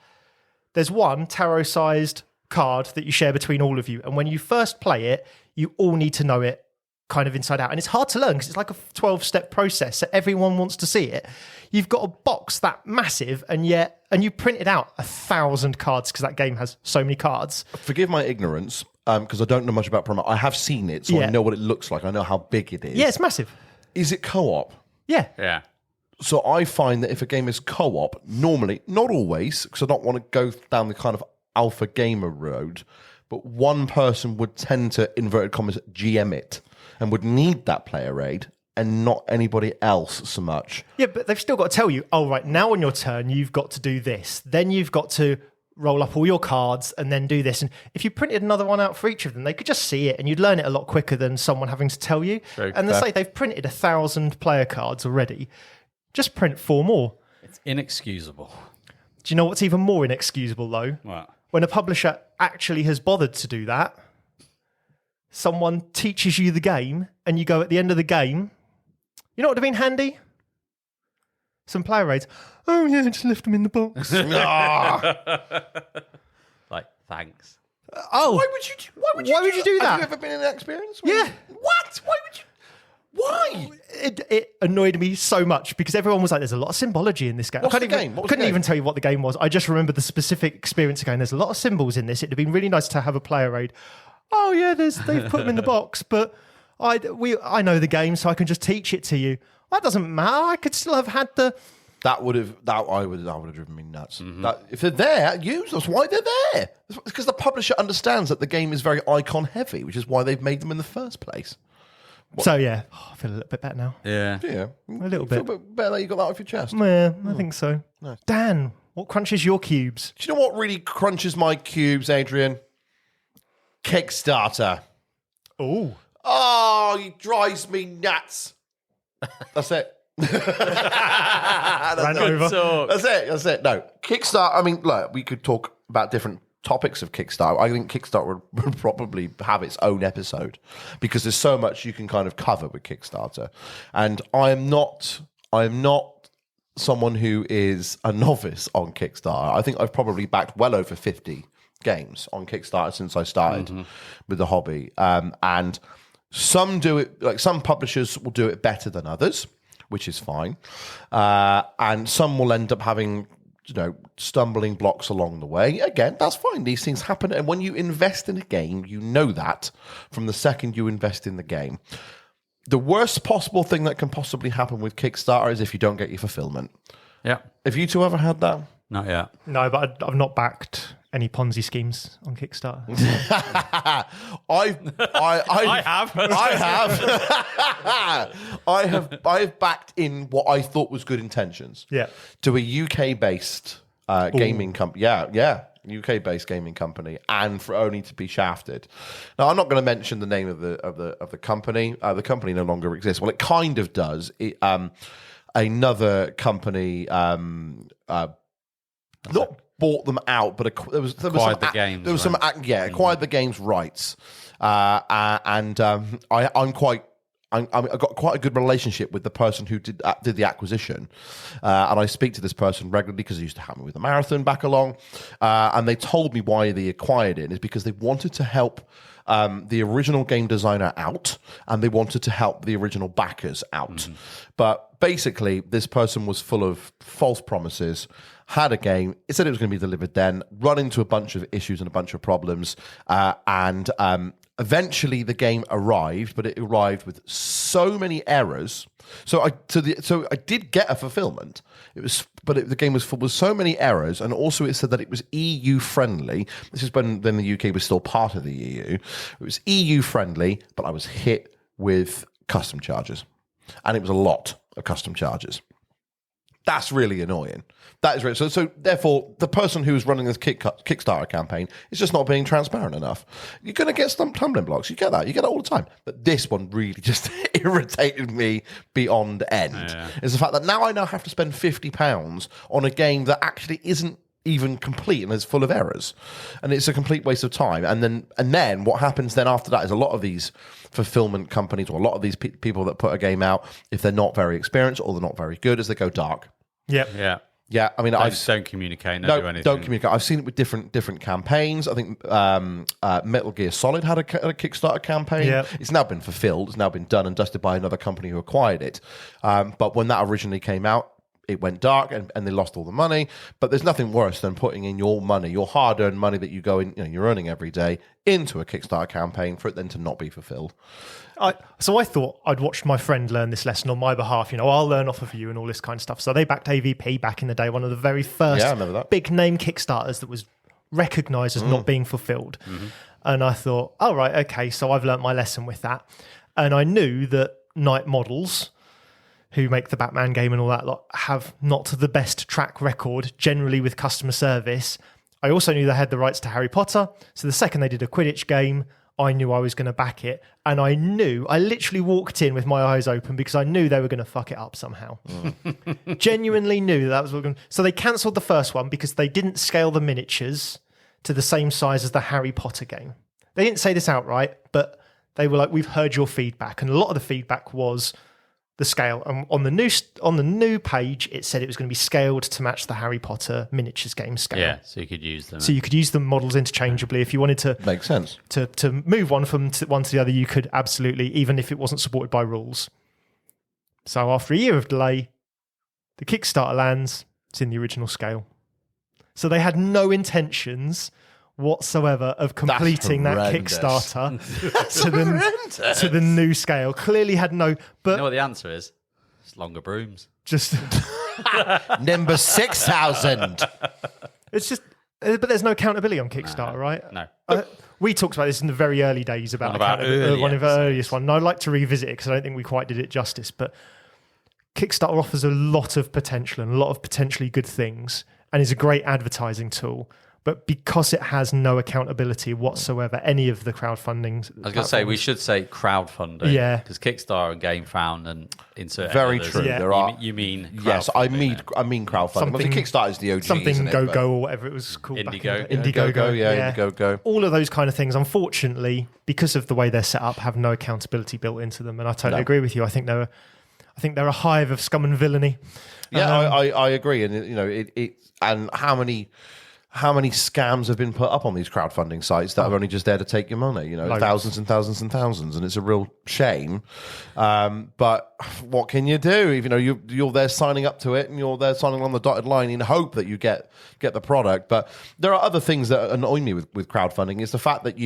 [SPEAKER 1] There's one tarot-sized card that you share between all of you. And when you first play it, you all need to know it kind of inside out. And it's hard to learn because it's like a 12-step process. So everyone wants to see it. You've got a box that massive and you printed out 1,000 cards because that game has so many cards.
[SPEAKER 3] Forgive my ignorance, because I don't know much about Primal. I have seen it, so I know what it looks like. I know how big it is.
[SPEAKER 1] Yeah, it's massive.
[SPEAKER 3] Is it co-op?
[SPEAKER 1] Yeah.
[SPEAKER 2] Yeah.
[SPEAKER 3] So I find that if a game is co-op, normally, not always, because I don't want to go down the kind of alpha gamer road, but one person would tend to, inverted commas, GM it and would need that player aid and not anybody else so much.
[SPEAKER 1] Yeah, but they've still got to tell you, oh, right, now on your turn, you've got to do this. Then you've got to roll up all your cards and then do this. And if you printed another one out for each of them, they could just see it and you'd learn it a lot quicker than someone having to tell you.
[SPEAKER 2] Very
[SPEAKER 1] and they say they've printed 1,000 player cards already. Just print 4 more.
[SPEAKER 2] It's inexcusable.
[SPEAKER 1] Do you know what's even more inexcusable, though?
[SPEAKER 2] What?
[SPEAKER 1] When a publisher actually has bothered to do that, someone teaches you the game and you go at the end of the game, you know what would have been handy? Some player raids. Oh, yeah, just left them in the box.
[SPEAKER 2] Like, thanks.
[SPEAKER 1] Oh.
[SPEAKER 3] Why would you do that?
[SPEAKER 1] that?
[SPEAKER 3] Have you ever been in that experience?
[SPEAKER 1] Yeah.
[SPEAKER 3] What? Why would you? Why?
[SPEAKER 1] It annoyed me so much because everyone was like, there's a lot of symbology in this game.
[SPEAKER 3] What's
[SPEAKER 1] I
[SPEAKER 3] the game? What was the
[SPEAKER 1] couldn't
[SPEAKER 3] game?
[SPEAKER 1] even tell you what the game was. I just remember the specific experience of going, there's a lot of symbols in this. It'd have been really nice to have a player raid. Oh, yeah, they've put them in the box, but I know the game, so I can just teach it to you. That doesn't matter. I could still have had the...
[SPEAKER 3] That would have driven me nuts. That, if they're there, use us. Why they're there? It's because the publisher understands that the game is very icon heavy, which is why they've made them in the first place.
[SPEAKER 1] So, yeah, I feel a little bit better now.
[SPEAKER 2] Yeah.
[SPEAKER 3] Yeah,
[SPEAKER 1] A little bit.
[SPEAKER 3] Feel better that you got that off your chest.
[SPEAKER 1] Yeah, I think so. Nice. Dan, what crunches your cubes?
[SPEAKER 3] Do you know what really crunches my cubes, Adrian? Kickstarter.
[SPEAKER 1] Oh.
[SPEAKER 3] Oh, he drives me nuts. That's it.
[SPEAKER 1] Ran over.
[SPEAKER 3] That's it. No, Kickstarter. I mean, look, we could talk about different topics of Kickstarter. I think Kickstarter would probably have its own episode because there's so much you can kind of cover with Kickstarter. And I am not someone who is a novice on Kickstarter. I think I've probably backed well over 50 games on Kickstarter since I started with the hobby. And some do it, like some publishers will do it better than others, which is fine. And some will end up having, stumbling blocks along the way. Again, that's fine. These things happen. And when you invest in a game, you know that from the second you invest in the game. The worst possible thing that can possibly happen with Kickstarter is if you don't get your fulfillment.
[SPEAKER 2] Yeah.
[SPEAKER 3] Have you two ever had that?
[SPEAKER 2] Not yet.
[SPEAKER 1] No, but I've not backed any Ponzi schemes on Kickstarter.
[SPEAKER 3] I
[SPEAKER 2] have.
[SPEAKER 3] I have backed in what I thought was good intentions.
[SPEAKER 1] Yeah.
[SPEAKER 3] To a UK-based gaming company. Yeah. UK-based gaming company, and for only to be shafted. Now, I'm not going to mention the name of the company. The company no longer exists. Well, it kind of does. Another company not bought them out, but acquired
[SPEAKER 2] the games.
[SPEAKER 3] There was some acquired the game's rights, and I've got quite a good relationship with the person who did the acquisition, and I speak to this person regularly because they used to help me with the marathon back along, and they told me why they acquired it is because they wanted to help the original game designer out, and they wanted to help the original backers out. But basically, this person was full of false promises, had a game, it said it was going to be delivered then, run into a bunch of issues and a bunch of problems, and Eventually, the game arrived, but it arrived with so many errors. So I did get a fulfillment. The game was full with so many errors, and also it said that it was EU friendly. This is when then the UK was still part of the EU. It was EU friendly, but I was hit with custom charges, and it was a lot of custom charges. That's really annoying. That is really, so therefore, the person who is running this Kickstarter campaign is just not being transparent enough. You're going to get some tumbling blocks. You get that all the time. But this one really just irritated me beyond end. Is the fact that now I have to spend £50 on a game that actually isn't even complete and is full of errors, and it's a complete waste of time. And then what happens then after that is a lot of these fulfillment companies, or a lot of these people that put a game out, if they're not very experienced or they're not very good, as they go dark. Yeah, I mean,
[SPEAKER 2] don't communicate, don't do anything.
[SPEAKER 3] Don't communicate. I've seen it with different campaigns. I think Metal Gear Solid had a Kickstarter campaign.
[SPEAKER 1] Yeah.
[SPEAKER 3] It's now been fulfilled. It's now been done and dusted by another company who acquired it. But when that originally came out, it went dark and they lost all the money. But there's nothing worse than putting in your money, your hard-earned money that you go in, you're earning every day, into a Kickstarter campaign for it then to not be fulfilled.
[SPEAKER 1] So I thought I'd watched my friend learn this lesson on my behalf. I'll learn off of you and all this kind of stuff. So they backed AVP back in the day, one of the very first big name Kickstarters that was recognised as not being fulfilled. Mm-hmm. And I thought, oh, right, okay, so I've learnt my lesson with that. And I knew that Night Models, who make the Batman game and all that lot, have not the best track record generally with customer service. I also knew they had the rights to Harry Potter. So the second they did a Quidditch game, I knew I was going to back it. And I literally walked in with my eyes open because I knew they were going to fuck it up somehow. Genuinely knew that was what going to. So they cancelled the first one because they didn't scale the miniatures to the same size as the Harry Potter game. They didn't say this outright, but they were like, we've heard your feedback. And a lot of the feedback was the scale. And on the new page, it said it was going to be scaled to match the Harry Potter miniatures game scale.
[SPEAKER 2] Yeah, so you could use them.
[SPEAKER 1] So you could use the models interchangeably. If you wanted to...
[SPEAKER 3] Makes sense.
[SPEAKER 1] To move one from one to the other, you could absolutely, even if it wasn't supported by rules. So after a year of delay, the Kickstarter lands, it's in the original scale. So they had no intentions whatsoever of completing that Kickstarter to the new scale. Clearly had no... But
[SPEAKER 2] you know what the answer is? It's longer brooms.
[SPEAKER 1] Just...
[SPEAKER 3] Number 6,000.
[SPEAKER 1] It's just... But there's no accountability on Kickstarter, right?
[SPEAKER 2] No.
[SPEAKER 1] We talked about this in the very early days about accountability. One of our earliest one. And I'd like to revisit it because I don't think we quite did it justice. But Kickstarter offers a lot of potential and a lot of potentially good things and is a great advertising tool. But because it has no accountability whatsoever, any of the crowdfunding...
[SPEAKER 2] I was going to say, we should say crowdfunding.
[SPEAKER 1] Yeah.
[SPEAKER 2] Because Kickstarter and GameFound and insert...
[SPEAKER 3] Very true.
[SPEAKER 1] Yeah.
[SPEAKER 3] There are...
[SPEAKER 2] You mean
[SPEAKER 3] Yes, I mean crowdfunding. But the Kickstarter is the OG,
[SPEAKER 1] something Go-Go or whatever it was called.
[SPEAKER 2] Indiegogo.
[SPEAKER 1] Indiegogo, yeah.
[SPEAKER 3] Indiegogo.
[SPEAKER 1] All of those kind of things, unfortunately, because of the way they're set up, have no accountability built into them. And I totally agree with you. I think they're a hive of scum and villainy.
[SPEAKER 3] Yeah, I agree. And, and how many scams have been put up on these crowdfunding sites that are only just there to take your money? Thousands and thousands and thousands, and it's a real shame. But what can you do? You're there signing up to it, and you're there signing on the dotted line in hope that you get the product. But there are other things that annoy me with crowdfunding. Is the fact that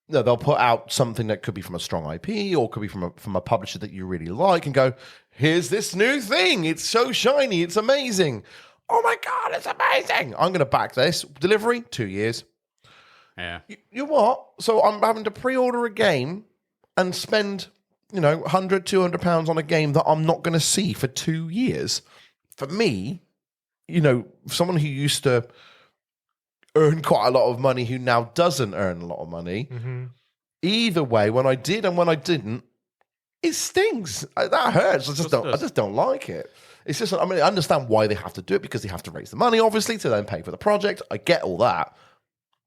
[SPEAKER 3] they'll put out something that could be from a strong IP or could be from a publisher that you really like, and go, here's this new thing. It's so shiny. It's amazing. Oh my God, it's amazing. I'm going to back this. Delivery, 2 years.
[SPEAKER 2] Yeah.
[SPEAKER 3] You what? So I'm having to pre-order a game and spend, £100, £200 on a game that I'm not going to see for 2 years. For me, someone who used to earn quite a lot of money who now doesn't earn a lot of money, either way, when I did and when I didn't, it stings. That hurts. I just don't like it. It's just, I understand why they have to do it because they have to raise the money, obviously, to then pay for the project. I get all that,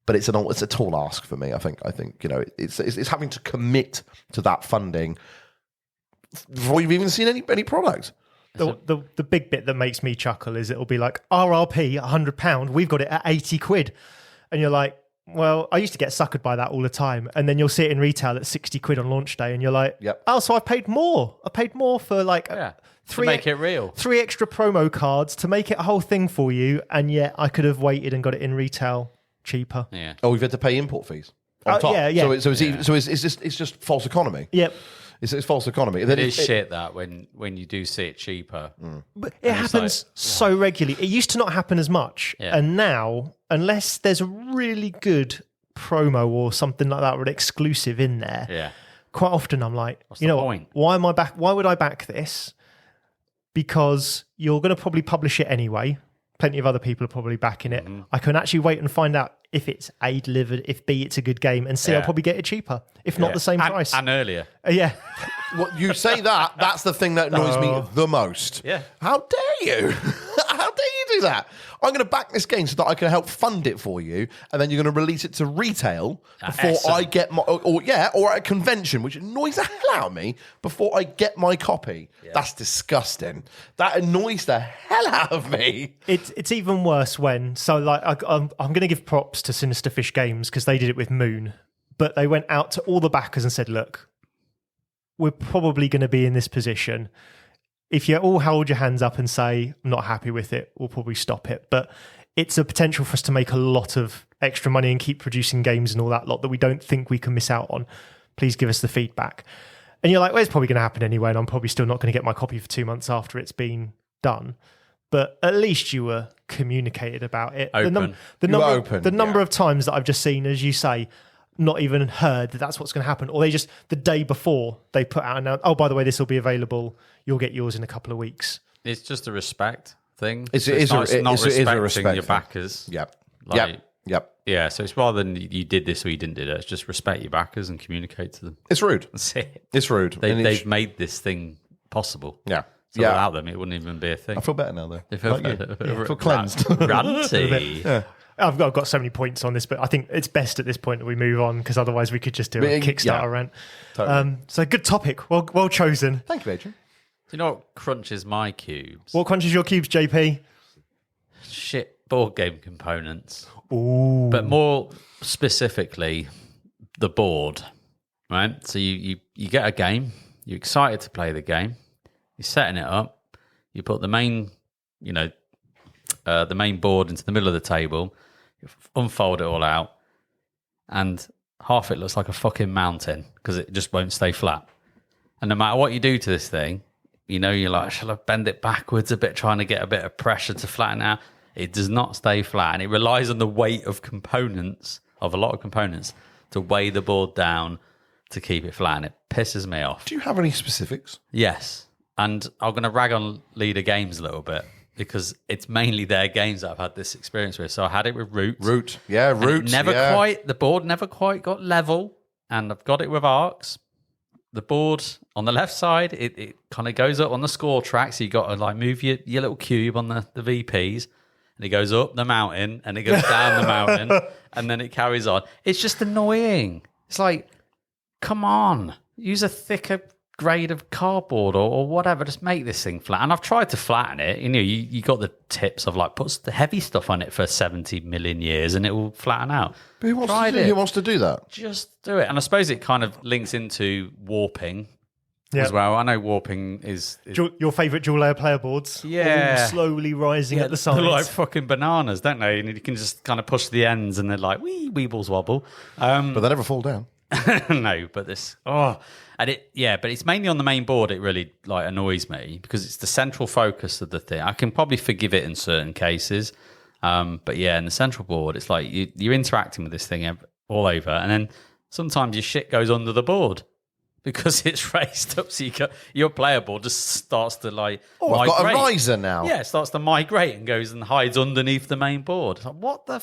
[SPEAKER 3] but it's a tall ask for me. I think it's having to commit to that funding before you've even seen any product.
[SPEAKER 1] The big bit that makes me chuckle is it'll be like RRP £100. We've got it at £80, and you're like, well, I used to get suckered by that all the time, and then you'll see it in retail at £60 on launch day, and you're like,
[SPEAKER 3] yep.
[SPEAKER 1] Oh, so I paid more. I paid more for
[SPEAKER 2] to make it real.
[SPEAKER 1] 3 extra promo cards to make it a whole thing for you, and yet I could have waited and got it in retail cheaper.
[SPEAKER 2] Yeah.
[SPEAKER 3] Oh, we've had to pay import fees. on top.
[SPEAKER 1] yeah.
[SPEAKER 3] So it's just false economy.
[SPEAKER 1] Yep.
[SPEAKER 3] It's false economy.
[SPEAKER 2] It is shit that when you do see it cheaper.
[SPEAKER 1] But it happens so regularly. It used to not happen as much.
[SPEAKER 2] Yeah.
[SPEAKER 1] And now, unless there's a really good promo or something like that or an exclusive in there, quite often I'm like, you know what? Why am I back? Why would I back this? Because you're going to probably publish it anyway. Plenty of other people are probably backing it. I can actually wait and find out if it's A, delivered, if B, it's a good game, and C, I'll probably get it cheaper, if not the same price.
[SPEAKER 2] And earlier.
[SPEAKER 1] Yeah.
[SPEAKER 3] What you say that's the thing that annoys me the most.
[SPEAKER 2] Yeah.
[SPEAKER 3] How dare you? How dare you do that? I'm going to back this game so that I can help fund it for you, and then you're going to release it to retail before I get my or at a convention, which annoys the hell out of me before I get my copy. Yeah. That's disgusting. That annoys the hell out of me.
[SPEAKER 1] It's even worse when I'm going to give props to Sinister Fish Games because they did it with Moon, but they went out to all the backers and said, look, we're probably going to be in this position. If you all hold your hands up and say, I'm not happy with it, we'll probably stop it. But it's a potential for us to make a lot of extra money and keep producing games and all that lot that we don't think we can miss out on. Please give us the feedback. And you're like, well, it's probably going to happen anyway, and I'm probably still not going to get my copy for 2 months after it's been done. But at least you were communicated about it.
[SPEAKER 2] Open.
[SPEAKER 1] The number of times that I've just seen, as you say, not even heard that that's what's going to happen, or they just the day before they put out an oh, by the way, this will be available. You'll get yours in a couple of weeks.
[SPEAKER 2] It's just a respect thing.
[SPEAKER 3] It's not
[SPEAKER 2] respecting your backers.
[SPEAKER 3] Yep. Yep.
[SPEAKER 2] Yeah. So it's rather than you did this or you didn't do that. It's just respect your backers and communicate to them.
[SPEAKER 3] It's rude.
[SPEAKER 2] That's it.
[SPEAKER 3] It's rude.
[SPEAKER 2] They've made this thing possible.
[SPEAKER 3] Yeah.
[SPEAKER 2] So without them, it wouldn't even be a thing.
[SPEAKER 3] I feel better now, though.
[SPEAKER 2] I feel
[SPEAKER 3] cleansed.
[SPEAKER 2] Ranty.
[SPEAKER 1] Yeah. I've got so many points on this, but I think it's best at this point that we move on because otherwise we could just do a Kickstarter rant.
[SPEAKER 3] Totally.
[SPEAKER 1] So good topic. Well chosen.
[SPEAKER 3] Thank you, Adrian.
[SPEAKER 2] Do you know what crunches my cubes?
[SPEAKER 1] What crunches your cubes, JP?
[SPEAKER 2] Shit board game components.
[SPEAKER 1] Ooh.
[SPEAKER 2] But more specifically, the board, right? So you get a game, you're excited to play the game, you're setting it up, you put the main board into the middle of the table, you unfold it all out, and half it looks like a fucking mountain because it just won't stay flat. And no matter what you do to this thing, you're like, shall I bend it backwards a bit, trying to get a bit of pressure to flatten out? It does not stay flat, and it relies on the weight of a lot of components, to weigh the board down to keep it flat, and it pisses me off.
[SPEAKER 3] Do you have any specifics?
[SPEAKER 2] Yes, and I'm going to rag on Leader Games a little bit because it's mainly their games that I've had this experience with. So I had it with Root.
[SPEAKER 3] Root.
[SPEAKER 2] The board never quite got level, and I've got it with Arcs. The board on the left side, it kind of goes up on the score track, so you got to move your little cube on the VPs, and it goes up the mountain, and it goes down the mountain, and then it carries on. It's just annoying. It's like, come on, use a thicker grade of cardboard or whatever, just make this thing flat. And I've tried to flatten it. You got the tips of put the heavy stuff on it for 70 million years and it will flatten out.
[SPEAKER 3] But who wants to do that?
[SPEAKER 2] Just do it. And I suppose it kind of links into warping as well. I know warping is
[SPEAKER 1] your favourite dual layer player boards.
[SPEAKER 2] Yeah.
[SPEAKER 1] All slowly rising at the sides.
[SPEAKER 2] They're like fucking bananas, don't they? And you can just kind of push the ends and they're like, weebles wobble.
[SPEAKER 3] But they never fall down.
[SPEAKER 2] No, but but it's mainly on the main board. It really annoys me because it's the central focus of the thing. I can probably forgive it in certain cases, but in the central board, it's like you're interacting with this thing all over, and then sometimes your shit goes under the board because it's raised up. So your player board just starts to migrate.
[SPEAKER 3] I've got a riser now.
[SPEAKER 2] Yeah, it starts to migrate and goes and hides underneath the main board. It's like, what the?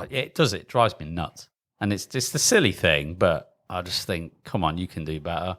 [SPEAKER 2] It does. It drives me nuts. And it's just a silly thing, but I just think, come on, you can do better.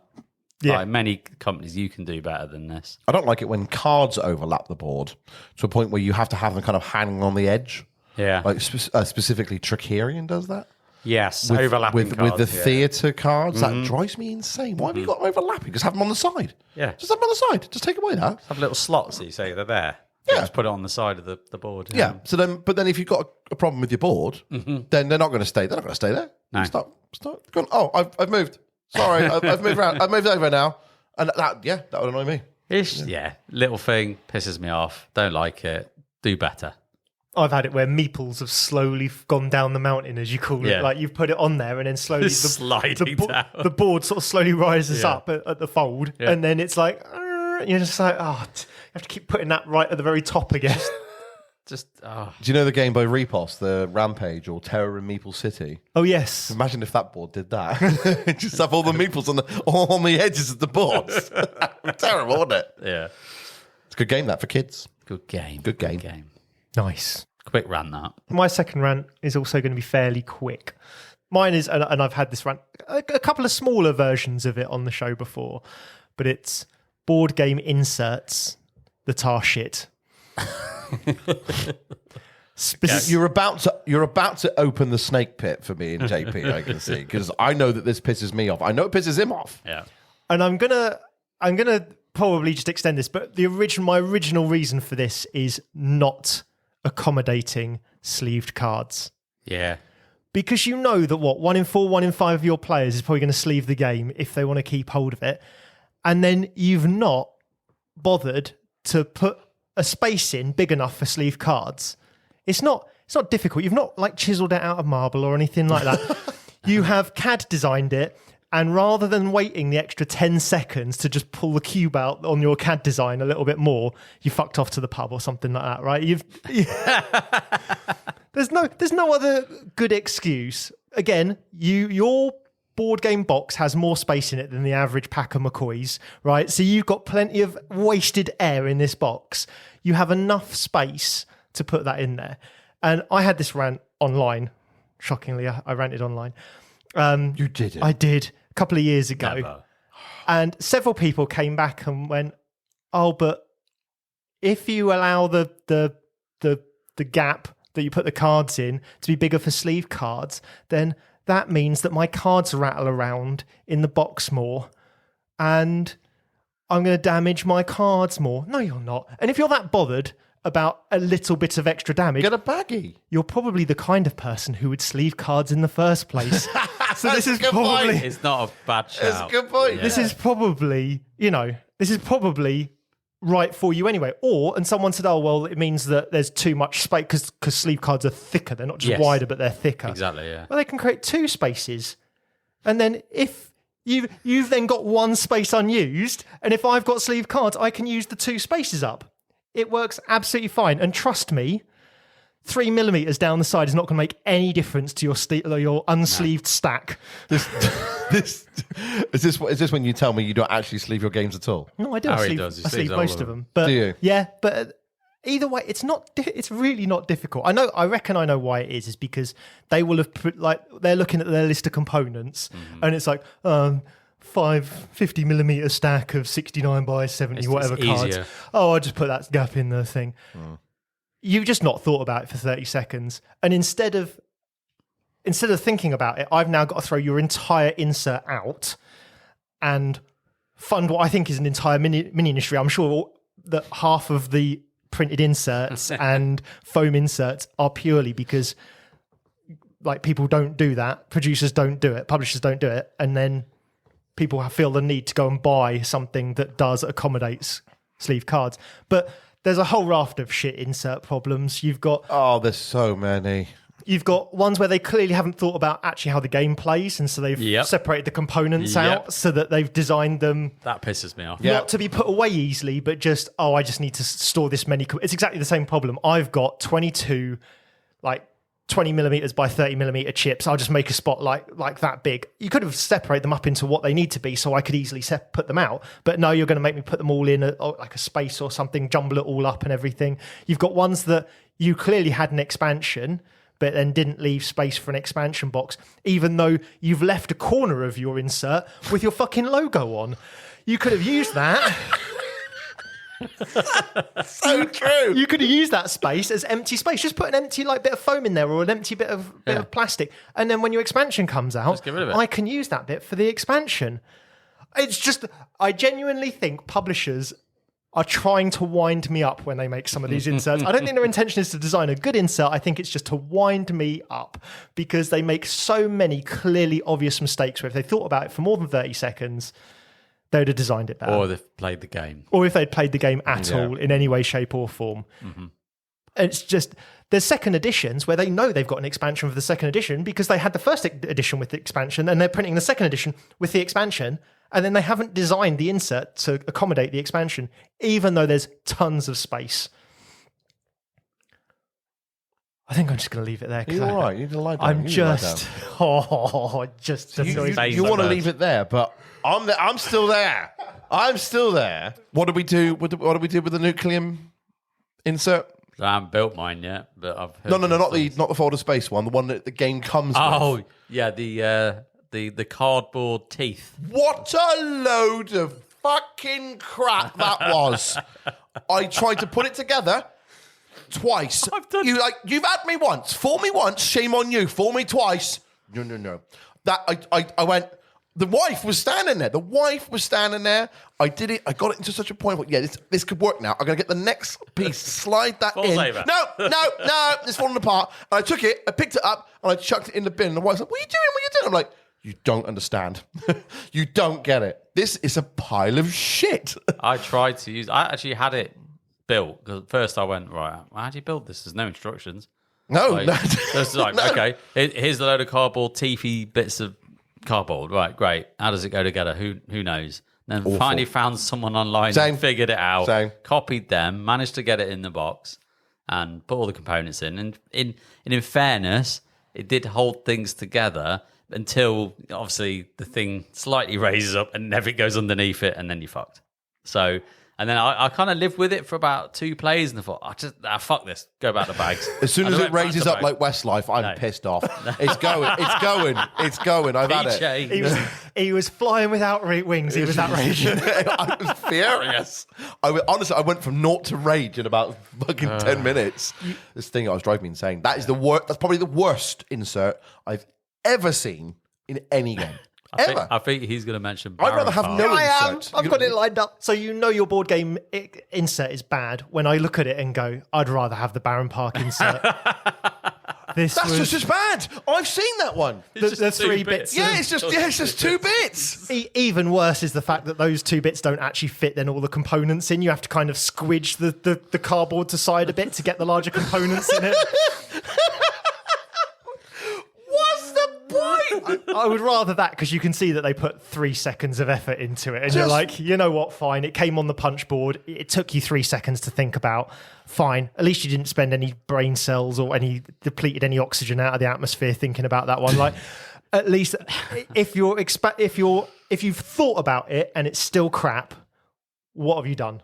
[SPEAKER 2] Yeah. Many companies, you can do better than this.
[SPEAKER 3] I don't like it when cards overlap the board to a point where you have to have them kind of hanging on the edge.
[SPEAKER 2] Yeah.
[SPEAKER 3] Specifically, Tricerian does that.
[SPEAKER 2] Yes, overlapping cards.
[SPEAKER 3] With the theatre cards. Mm-hmm. That drives me insane. Why have you got overlapping? Just have them on the side.
[SPEAKER 2] Yeah.
[SPEAKER 3] Just have them on the side. Just take away that.
[SPEAKER 2] Just have little slots, so you say they're there. Yeah. Just put it on the side of the board.
[SPEAKER 3] Yeah. So then if you've got a problem with your board, then they're not going to stay. They're not going to stay there.
[SPEAKER 2] No.
[SPEAKER 3] Start going, I've moved. Sorry, I've moved around. I've moved over now. And that would annoy me.
[SPEAKER 2] Little thing pisses me off. Don't like it. Do better.
[SPEAKER 1] I've had it where meeples have slowly gone down the mountain, as you call it. Like you've put it on there and then slowly
[SPEAKER 2] sliding down.
[SPEAKER 1] The board sort of slowly rises up at the fold.
[SPEAKER 2] Yeah.
[SPEAKER 1] And then it's like, you're just like, you have to keep putting that right at the very top again.
[SPEAKER 3] Do you know the game by Repos, the Rampage or Terror in Meeple City?
[SPEAKER 1] Oh, yes.
[SPEAKER 3] Imagine if that board did that. Just have all the meeples on the edges of the board. Terrible, wouldn't it?
[SPEAKER 2] Yeah.
[SPEAKER 3] It's a good game, that, for kids.
[SPEAKER 2] Good game.
[SPEAKER 3] Good game.
[SPEAKER 1] Nice.
[SPEAKER 2] Quick rant, that.
[SPEAKER 1] My second rant is also going to be fairly quick. Mine is, and I've had this rant, a couple of smaller versions of it on the show before, but it's board game inserts that are shit.
[SPEAKER 3] You're about to open the snake pit for me and JP. I can see, because I know that this pisses me off. I know it pisses him off.
[SPEAKER 2] Yeah,
[SPEAKER 1] and I'm gonna probably just extend this, but my original reason for this is not accommodating sleeved cards.
[SPEAKER 2] Yeah,
[SPEAKER 1] because you know that 1 in 4, 1 in 5 of your players is probably going to sleeve the game if they want to keep hold of it, and then you've not bothered to put a space in big enough for sleeve cards. It's not difficult. You've not like chiseled it out of marble or anything like that. You have CAD designed it, and rather than waiting the extra 10 seconds to just pull the cube out on your CAD design a little bit more, you fucked off to the pub or something like that, right? There's no other good excuse. Again, your board game box has more space in it than the average pack of McCoys, right? So you've got plenty of wasted air in this box. You have enough space to put that in there. And I had this rant online. Shockingly, I ranted online.
[SPEAKER 3] You did it.
[SPEAKER 1] I did a couple of years ago.
[SPEAKER 2] Never.
[SPEAKER 1] And several people came back and went, "Oh, but if you allow the gap that you put the cards in to be bigger for sleeve cards, then that means that my cards rattle around in the box more and I'm going to damage my cards more." No, you're not. And if you're that bothered about a little bit of extra damage,
[SPEAKER 3] get a baggie.
[SPEAKER 1] You're probably the kind of person who would sleeve cards in the first place. So this is probably...
[SPEAKER 2] It's not a bad shout.
[SPEAKER 3] It's a good point.
[SPEAKER 2] Yeah.
[SPEAKER 1] This is probably right for you anyway. And someone said, "Oh, well, it means that there's too much space because sleeve cards are thicker. They're not just wider, but they're thicker."
[SPEAKER 2] Exactly, yeah.
[SPEAKER 1] Well, they can create 2 spaces. And then if you've then got 1 space unused, and if I've got sleeve cards, I can use the 2 spaces up. It works absolutely fine. And trust me, 3 millimeters down the side is not going to make any difference to your unsleeved stack.
[SPEAKER 3] Is this when you tell me you don't actually sleeve your games at all?
[SPEAKER 1] No, I do.
[SPEAKER 2] Harry
[SPEAKER 1] I
[SPEAKER 2] does. He
[SPEAKER 1] sleeve
[SPEAKER 2] sleeves all
[SPEAKER 1] most
[SPEAKER 2] of
[SPEAKER 1] of them. But
[SPEAKER 3] do you?
[SPEAKER 1] Yeah, but either way, it's not. It's really not difficult. I reckon I know why it is. Is because they will have put they're looking at their list of components, and it's like 50 millimeter stack of 69 by 70 whatever
[SPEAKER 2] it's
[SPEAKER 1] cards.
[SPEAKER 2] easier.
[SPEAKER 1] Oh, I'll just put that gap in the thing. You've just not thought about it for 30 seconds, and instead of thinking about it, I've now got to throw your entire insert out and fund what I think is an entire mini industry. I'm sure that half of the printed inserts and foam inserts are purely because people don't do that, producers don't do it, publishers don't do it, and then people feel the need to go and buy something that accommodates sleeve cards. But there's a whole raft of shit insert problems. You've got
[SPEAKER 3] there's so many.
[SPEAKER 1] You've got ones where they clearly haven't thought about actually how the game plays, and so they've separated the components out so that they've designed them.
[SPEAKER 2] That pisses me off.
[SPEAKER 1] Not to be put away easily, but just, I just need to store this many. It's exactly the same problem. I've got 22, 20 millimeters by 30 millimeter chips. I'll just make a spot like that big. You could have separated them up into what they need to be so I could easily put them out. But no, you're going to make me put them all in a space or something, jumble it all up and everything. You've got ones that you clearly had an expansion, but then didn't leave space for an expansion box, even though you've left a corner of your insert with your fucking logo on. You could have used that.
[SPEAKER 3] So true.
[SPEAKER 1] You could have used that space as empty space. Just put an empty bit of foam in there or an empty bit of plastic. And then when your expansion comes out,
[SPEAKER 2] get rid of it.
[SPEAKER 1] I can use that bit for the expansion. It's just, I genuinely think publishers are trying to wind me up when they make some of these inserts. I don't think their intention is to design a good insert. I think it's just to wind me up because they make so many clearly obvious mistakes where if they thought about it for more than 30 seconds, they would have designed it better.
[SPEAKER 2] Or they've played the game.
[SPEAKER 1] Or if they'd played the game at all in any way, shape or form. It's just there's second editions where they know they've got an expansion for the second edition because they had the first edition with the expansion and they're printing the second edition with the expansion, and then they haven't designed the insert to accommodate the expansion, even though there's tons of space. I think I'm just going to leave it there.
[SPEAKER 3] You're all right. You can lie down.
[SPEAKER 1] I'm just, just.
[SPEAKER 3] You want to leave it there, but I'm still there. I'm still there. What do we do? What do we do with the nucleum insert?
[SPEAKER 2] I haven't built mine yet, but I've heard
[SPEAKER 3] No, not the folder space one. The one that the game comes with.
[SPEAKER 2] Oh, yeah, the cardboard teeth.
[SPEAKER 3] What a load of fucking crap that was! I tried to put it together twice. You've had me once. Fool me once. Shame on you. Fool me twice. No. That I went. The wife was standing there. I did it. I got it into such a point. Yeah, this could work now. I'm going to get the next piece, slide that in.
[SPEAKER 2] Saver.
[SPEAKER 3] No, it's falling apart. And I took it, I picked it up, and I chucked it in the bin. And the wife's like, what are you doing? I'm like, you don't understand. You don't get it. This is a pile of shit.
[SPEAKER 2] I actually had it built. Because at first I went, right, how do you build this? There's no instructions.
[SPEAKER 3] No.
[SPEAKER 2] It's like,
[SPEAKER 3] No.
[SPEAKER 2] okay, here's a load of cardboard, teethy bits of cardboard. Right, great. How does it go together? Who knows? Then finally found someone online and figured it out, copied them, managed to get it in the box and put all the components in. And in fairness, it did hold things together until obviously the thing slightly raises up and everything goes underneath it and then you're fucked. So, and then I kind of lived with it for about 2 plays and I thought, fuck this, go back to bags.
[SPEAKER 3] As soon as it raises up like Westlife, I'm pissed off. It's going. I've had it.
[SPEAKER 1] He was flying without wings. He was that raging.
[SPEAKER 3] I was furious. Honestly, I went from naught to rage in about fucking 10 minutes. This thing was driving me insane. That is that's probably the worst insert I've ever seen in any game.
[SPEAKER 2] I think he's going to mention
[SPEAKER 3] I'd rather have no insert.
[SPEAKER 1] I've got it lined up. So you know your board game insert is bad when I look at it and go, I'd rather have the Baron Park insert. That's
[SPEAKER 3] just as bad. I've seen that one.
[SPEAKER 1] The 3 bits.
[SPEAKER 3] Yeah, it's just 2 bits.
[SPEAKER 1] Even worse is the fact that those 2 bits don't actually fit then all the components in. You have to kind of squidge the cardboard to side a bit to get the larger components in it. I would rather that because you can see that they put 3 seconds of effort into it and you're like, you know what, fine, it came on the punch board, it took you 3 seconds to think about, fine, at least you didn't spend any brain cells or depleted any oxygen out of the atmosphere thinking about that one. Like, at least if you've thought about it and it's still crap, what have you done?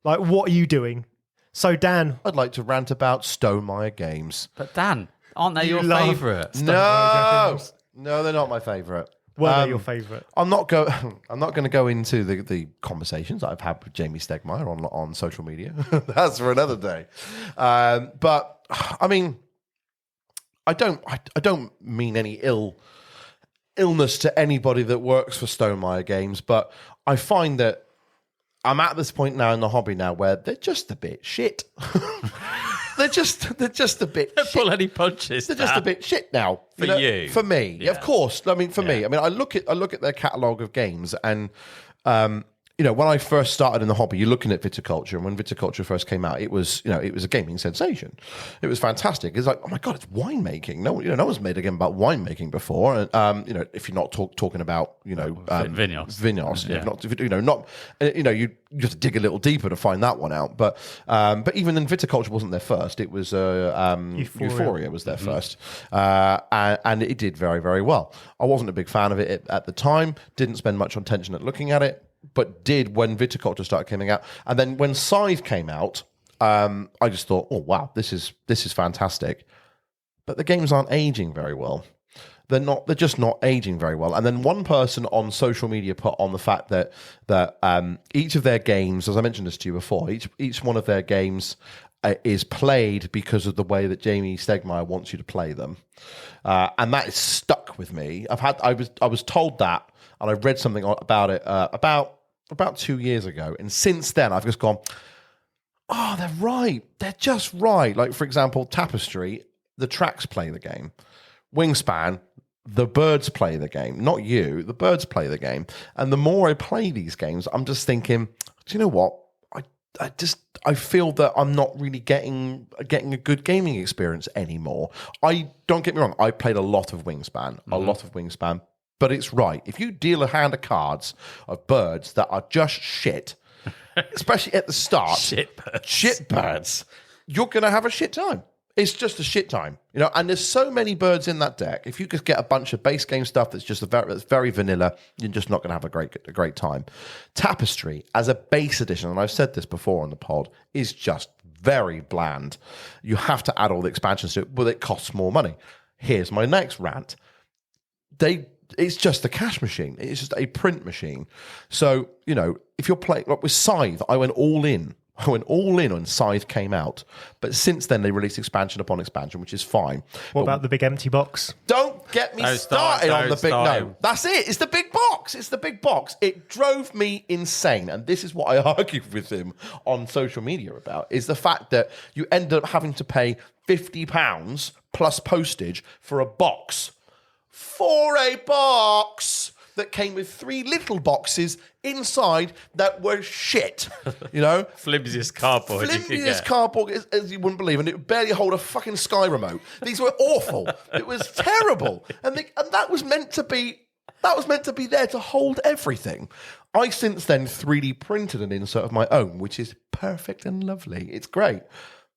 [SPEAKER 1] Like, what are you doing? So Dan,
[SPEAKER 3] I'd like to rant about Stonemaier Games.
[SPEAKER 2] But Dan, aren't they your favourite?
[SPEAKER 3] No, they're not my favourite.
[SPEAKER 1] Were they your favourite?
[SPEAKER 3] I'm not going to go into the conversations that I've had with Jamie Stegmaier on social media. That's for another day. But I mean, I don't mean any illness to anybody that works for Stonemaier Games, but I find that I'm at this point now in the hobby now where they're just a bit shit. They're just a bit shit.
[SPEAKER 2] Pull any punches.
[SPEAKER 3] They're just a bit shit now.
[SPEAKER 2] For you.
[SPEAKER 3] For me. Yeah. Of course. I mean, for me. I mean, I look at their catalogue of games and when I first started in the hobby, you're looking at Viticulture, and when Viticulture first came out, it was a gaming sensation. It was fantastic. It's like, oh my god, it's winemaking. No one's made a game about winemaking before. And if you're not talking about Vinos, you have to dig a little deeper to find that one out. But even then, Viticulture wasn't their first. It was Euphoria was their first, and it did very, very well. I wasn't a big fan of it at the time. Didn't spend much attention at looking at it. But did when Viticulture started coming out, and then when Scythe came out, I just thought, oh wow, this is fantastic. But the games aren't aging very well. They're just not aging very well. And then one person on social media put on the fact that each of their games, as I mentioned this to you before, each one of their games is played because of the way that Jamie Stegmaier wants you to play them, and that is stuck with me. I was told that, and I read something about it about 2 years ago, and since then I've just gone, oh, they're right. They're just right. Like, for example, Tapestry, the tracks play the game. Wingspan, the birds play the game. Not you, the birds play the game. And the more I play these games, I'm just thinking, do you know what? I feel that I'm not really getting a good gaming experience anymore. I don't get me wrong. I played a lot of Wingspan, but it's right. If you deal a hand of cards of birds that are just shit, especially at the start, shit birds, you're going to have a shit time. It's just a shit time, and there's so many birds in that deck. If you just get a bunch of base game stuff that's just that's very vanilla, you're just not going to have a great time. Tapestry as a base edition, and I've said this before on the pod, is just very bland. You have to add all the expansions to it, but it costs more money. Here's my next rant. It's just a cash machine. It's just a print machine. So, if you're playing with Scythe, I went all in when Scythe came out. But since then, they released expansion upon expansion, which is fine.
[SPEAKER 1] What about the big empty box?
[SPEAKER 3] Don't get me started on the big... No, that's it. It's the big box. It drove me insane. And this is what I argued with him on social media about, is the fact that you end up having to pay £50 plus postage for a box. For a box that came with 3 little boxes inside that were shit,
[SPEAKER 2] Flimsiest cardboard.
[SPEAKER 3] Flimsiest cardboard, as you wouldn't believe, and it would barely hold a fucking Sky remote. These were awful. It was terrible, and that was meant to be. That was meant to be there to hold everything. I since then 3D printed an insert of my own, which is perfect and lovely. It's great.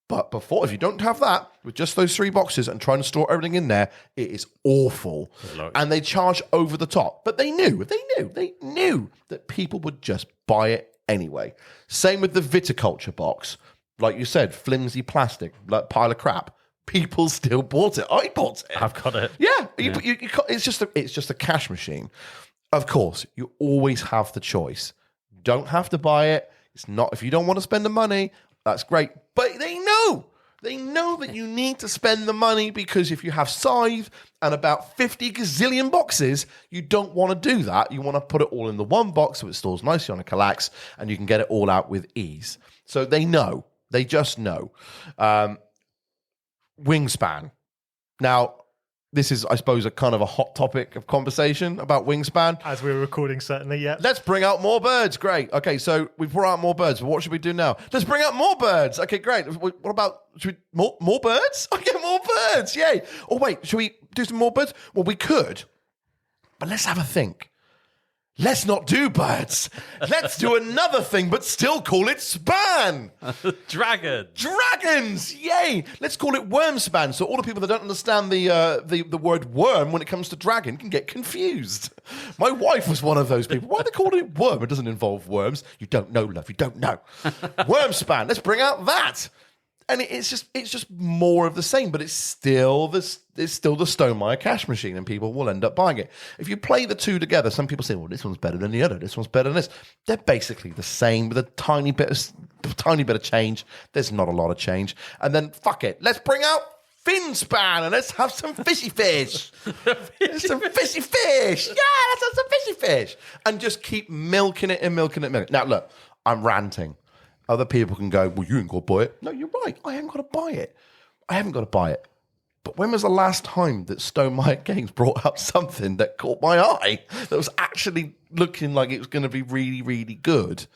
[SPEAKER 3] But before, if you don't have that, with just those 3 boxes and trying to store everything in there, it is awful. And they charge over the top. But they knew that people would just buy it anyway. Same with the viticulture box. Like you said, flimsy plastic, like pile of crap. People still bought it. I bought it.
[SPEAKER 2] I've got it.
[SPEAKER 3] Yeah. It's just a cash machine. Of course, you always have the choice. You don't have to buy it. It's not, if you don't want to spend the money, that's great. But they know that you need to spend the money, because if you have Scythe and about 50 gazillion boxes, you don't want to do that. You want to put it all in the one box so it stores nicely on a Kallax and you can get it all out with ease. So they know. They just know. Wingspan. Now, this is, I suppose, a kind of a hot topic of conversation about Wingspan.
[SPEAKER 1] As we were recording, certainly, yeah.
[SPEAKER 3] Let's bring out more birds. Great. Okay, so we've brought out more birds. What should we do now? Let's bring out more birds. Okay, great. What about, more birds? Okay, more birds. Yay. Oh, wait, should we do some more birds? Well, we could, but let's have a think. Let's not do birds. Let's do another thing, but still call it span. Dragons. Yay. Let's call it worm span. So all the people that don't understand the word worm when it comes to dragon can get confused. My wife was one of those people. Why are they calling it worm? It doesn't involve worms. You don't know, love. You don't know. Worm span. Let's bring out that. And it's just more of the same, but it's still the Stonemaier cash machine, and people will end up buying it. If you play the two together, some people say, "Well, this one's better than the other. This one's better than this." They're basically the same with a tiny bit of change. There's not a lot of change, and then fuck it, let's bring out Finspan and let's have some fishy fish. Some fishy fish. Yeah, let's have some fishy fish, and just keep milking it and milking it. Now, look, I'm ranting. Other people can go, well, you ain't got to buy it. No, you're right. I haven't got to buy it. But when was the last time that Stonemaier Games brought out something that caught my eye, that was actually looking like it was going to be really, really good?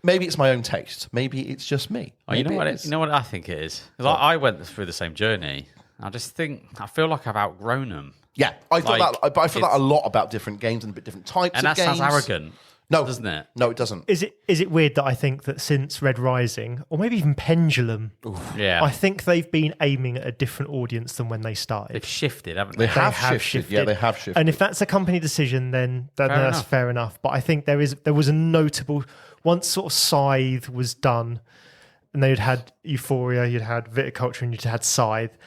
[SPEAKER 3] Maybe it's my own taste. Maybe it's just me.
[SPEAKER 2] You know what I think it is? Because I went through the same journey. I feel like I've outgrown them.
[SPEAKER 3] Yeah, I thought that. But I feel that a lot about different games and different types of games.
[SPEAKER 2] And that sounds arrogant.
[SPEAKER 3] No,
[SPEAKER 2] doesn't it?
[SPEAKER 3] No, it doesn't.
[SPEAKER 1] Is it weird that I think that since Red Rising, or maybe even Pendulum, I think they've been aiming at a different audience than when they started.
[SPEAKER 2] They've shifted, haven't they?
[SPEAKER 3] They have shifted. Yeah, they have shifted.
[SPEAKER 1] And if that's a company decision, then that's fair enough. But I think there was a notable, once sort of Scythe was done, and they'd had Euphoria, you'd had Viticulture, and you'd had Scythe.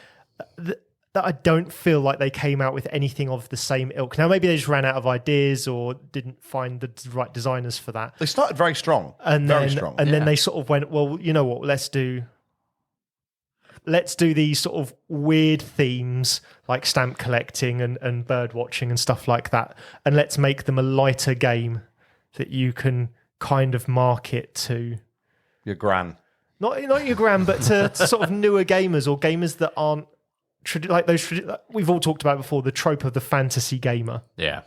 [SPEAKER 1] That I don't feel like they came out with anything of the same ilk. Now, maybe they just ran out of ideas or didn't find the right designers for that.
[SPEAKER 3] They started very strong.
[SPEAKER 1] And then they sort of went, well, you know what, let's do these sort of weird themes like stamp collecting and bird watching and stuff like that. And let's make them a lighter game that you can kind of market to
[SPEAKER 3] your gran.
[SPEAKER 1] Not your gran, but to sort of newer gamers or gamers that aren't like those we've all talked about before, the trope of the fantasy gamer,
[SPEAKER 2] yeah,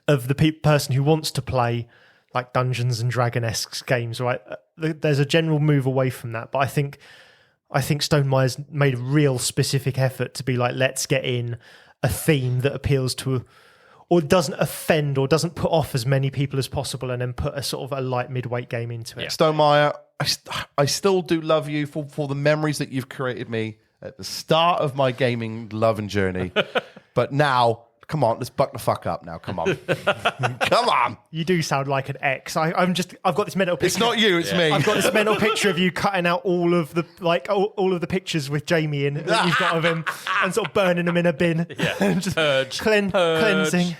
[SPEAKER 1] of the person who wants to play like Dungeons and Dragon-esque games, right? There's a general move away from that, but I think Stonemeier's made a real specific effort to be like, let's get in a theme that appeals to, or doesn't offend, or doesn't put off as many people as possible, and then put a sort of a light midweight game into it. Yeah.
[SPEAKER 3] Stonemaier, I still do love you for the memories that you've created me at the start of my gaming love and journey. But now, come on, let's buck the fuck up now. Come on. Come on.
[SPEAKER 1] You do sound like an ex. I've got this mental picture.
[SPEAKER 3] It's not you, it's me.
[SPEAKER 1] I've got this mental picture of you cutting out all of the pictures with Jamie in that you've got of him and sort of burning them in a bin.
[SPEAKER 2] Yeah.
[SPEAKER 1] And just
[SPEAKER 2] Purge.
[SPEAKER 1] cleansing.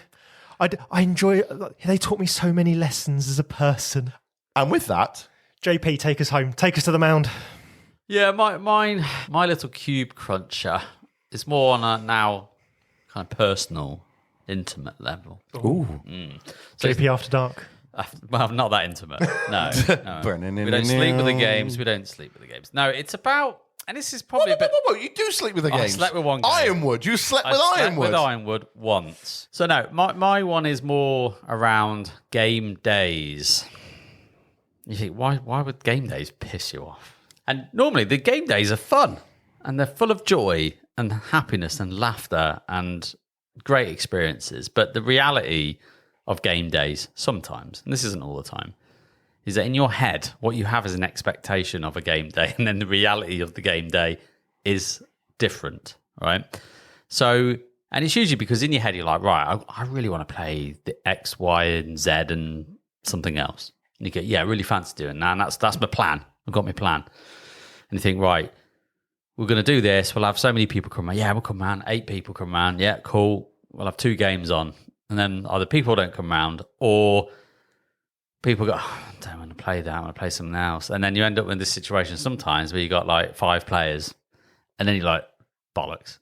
[SPEAKER 1] I enjoy it. They taught me so many lessons as a person.
[SPEAKER 3] And with that,
[SPEAKER 1] JP, take us home. Take us to the mound.
[SPEAKER 2] Yeah, my little cube cruncher is more on a now kind of personal, intimate level.
[SPEAKER 1] Ooh. So JP After Dark.
[SPEAKER 2] Well, not that intimate. No. We don't sleep with the games. No, it's about, and this is probably
[SPEAKER 3] you do sleep with the games.
[SPEAKER 2] I slept with one game.
[SPEAKER 3] Ironwood. You slept with Ironwood.
[SPEAKER 2] I slept with Ironwood once. So no, my one is more around game days. You think, why would game days piss you off? And normally the game days are fun and they're full of joy and happiness and laughter and great experiences. But the reality of game days sometimes, and this isn't all the time, is that in your head, what you have is an expectation of a game day, and then the reality of the game day is different, right? So, and it's usually because in your head, you're like, right, I really want to play the X, Y, and Z and something else. And you go, yeah, I really fancy doing that. And that's my plan. I've got my plan. And you think, right, we're going to do this. We'll have so many people come around. Yeah, we'll come around. 8 people come around. Yeah, cool. We'll have 2 games on. And then either people don't come around or people go, oh, I don't want to play that. I want to play something else. And then you end up in this situation sometimes where you got like 5 players and then you're like, bollocks.